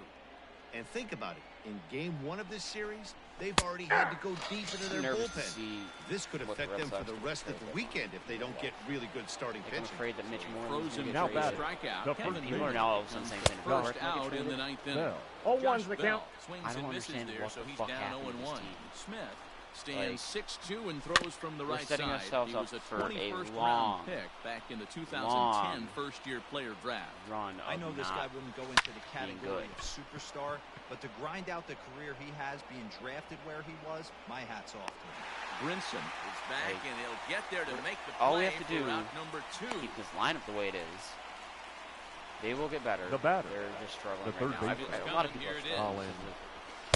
And think about it. In game 1 of this series, they've already had to go deep into their Nervous to bullpen. see This could what the affect Red them for Sox the do rest of the with weekend if they don't get really good starting I'm pitching. afraid that Mitch Moore Throws is him going Now to for a batting, strikeout. the Kevin first People Newman are now all of a sudden is saying the he's first going to out in the ninth inning. Bell. Oh, Josh one's the Bell count. swings I don't and misses understand there, what so the he's fuck down happened to this 0-1. team. Smith stands Like, 6'2" and throws from the we're right setting side. ourselves He up was a for a 21st long, round pick back in the 2010 long first-year player draft. run I of know this not guy wouldn't go into the being category good. of superstar, but to grind out the career he has being drafted where he was, my hat's off to him. Brinson is back, Like, and he'll get there to make the play all we have to for do route number 2. keep this lineup the way it is. They will get better. The batter, They're just struggling the right third now. baseman. A lot of people Here are it is. struggling.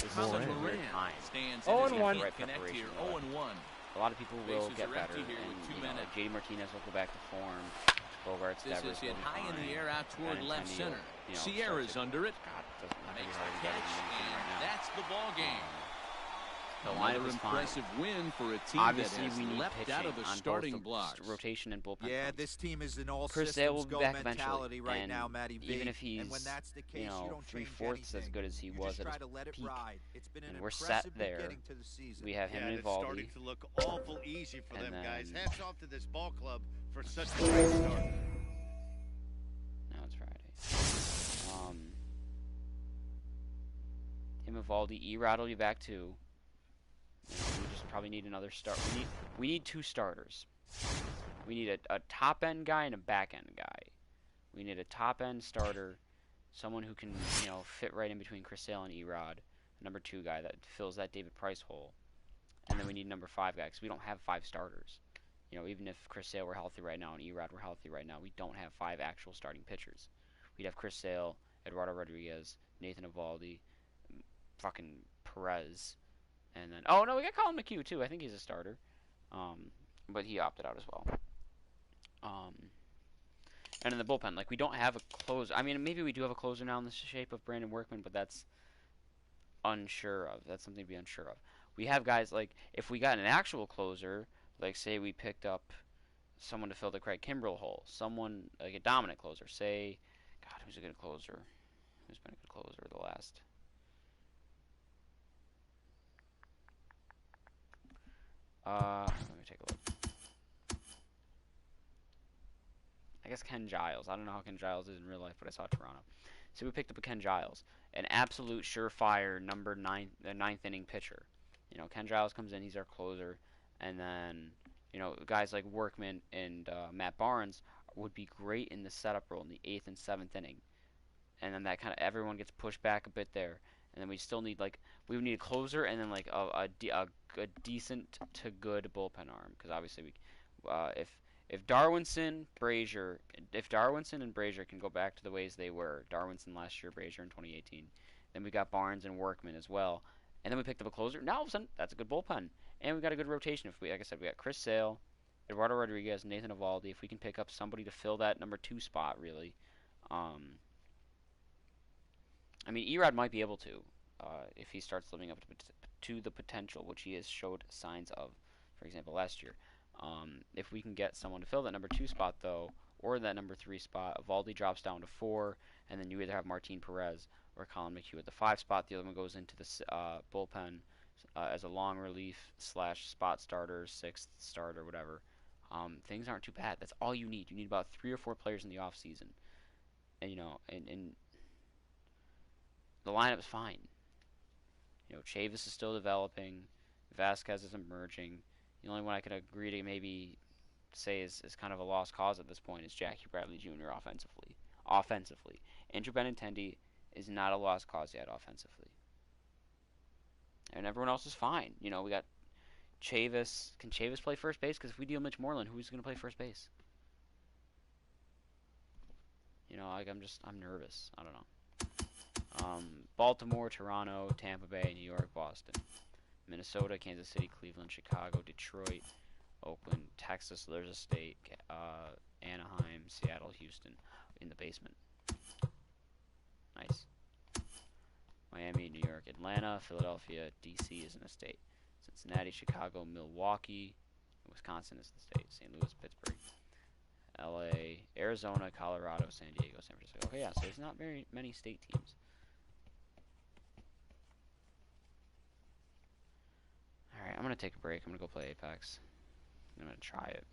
This is Moran. a weird time. Stands Oh, in and one. as he Right connect preparation, here. though. 0-1. A lot of people will Bases get are better, empty here with and 2 you know, men like out. JD Martinez will go back to form. Bogarts, This Devers is hit will be high in the fine. air out toward left Benintendi center. will, you know, Sierra's start to- under it. God, it doesn't matter Makes how the he's catch, doing anything and right now. that's the ball game. The Another lineup is fine. impressive win for a team Obviously, that we has need leapt pitching out of the on starting both the blocks. rotation and bullpen. Yeah, fronts. this team is an all Chris Sale will systems be go back eventually, mentality right and now, Matty V. even if he's, and when that's the case, you know, don't change 3/4 as anything. good as he You was just at try his to let it peak, ride. It's been an and we're set impressive there. beginning to the season. We have him Yeah, and it's starting Evaldi. to look awful easy for And them, guys. then- Hats off to this ball club for such a great start. Now it's Friday. Him, Evaldi, Erod will be back too. You know, we just probably need another start. We need 2 starters. We need a top end guy and a back end guy. We need a top end starter, someone who can, you know, fit right in between Chris Sale and Erod, a number 2 guy that fills that David Price hole, and then we need number 5 guy because we don't have 5 starters. You know, even if Chris Sale were healthy right now and Erod were healthy right now, we don't have 5 actual starting pitchers. We'd have Chris Sale, Eduardo Rodriguez, Nathan Evaldi, fucking Perez, and then oh no, we got Colin McHugh too. I think he's a starter, but he opted out as well. And in the bullpen, like, we don't have a closer. I mean, maybe we do have a closer now in the shape of Brandon Workman, but that's unsure of. That's something to be unsure of. We have guys like, if we got an actual closer, like say we picked up someone to fill the Craig Kimbrell hole, someone like a dominant closer. Say, God, who's a good closer? Who's been a good closer the last? Let me take a look. I guess Ken Giles. I don't know how Ken Giles is in real life, but I saw Toronto. So we picked up a Ken Giles, an absolute surefire ninth inning pitcher. You know, Ken Giles comes in, he's our closer, and then, you know, guys like Workman and Matt Barnes would be great in the setup role in the 8th and 7th inning. and then that kind of everyone gets pushed back a bit there, and then we still need like we would need a closer and then like a decent to good bullpen arm, because obviously we if Darwinson and Brazier can go back to the ways they were, Darwinson last year, Brazier in 2018, then we got Barnes and Workman as well, and then we picked up a closer. Now all of a sudden that's a good bullpen, and we got a good rotation. If we, like I said, we got Chris Sale, Eduardo Rodriguez, Nathan Eovaldi. If we can pick up somebody to fill that number 2 spot, really. I mean, Erod might be able to, if he starts living up to the potential, which he has showed signs of, for example, last year. If we can get someone to fill that number 2 spot, though, or that number 3 spot, Eovaldi drops down to 4, and then you either have Martin Perez or Colin McHugh at the 5 spot. The other one goes into the bullpen as a long relief / spot starter, 6th starter, whatever. Things aren't too bad. That's all you need. You need about 3 or 4 players in the off season, and and the lineup is fine. Chavis is still developing. Vasquez is emerging. The only one I could agree to maybe say is kind of a lost cause at this point is Jackie Bradley Jr. offensively. Andrew Benintendi is not a lost cause yet offensively. And everyone else is fine. We got Chavis. Can Chavis play first base? Because if we deal Mitch Moreland, who's going to play first base? I'm nervous. I don't know. Baltimore, Toronto, Tampa Bay, New York, Boston, Minnesota, Kansas City, Cleveland, Chicago, Detroit, Oakland, Texas. There's a state. Anaheim, Seattle, Houston, in the basement. Nice. Miami, New York, Atlanta, Philadelphia, D.C. is in a state. Cincinnati, Chicago, Milwaukee, Wisconsin is the state. St. Louis, Pittsburgh, L.A., Arizona, Colorado, San Diego, San Francisco. Okay, yeah, so there's not very many state teams. Alright, I'm going to take a break. I'm going to go play Apex. I'm going to try it.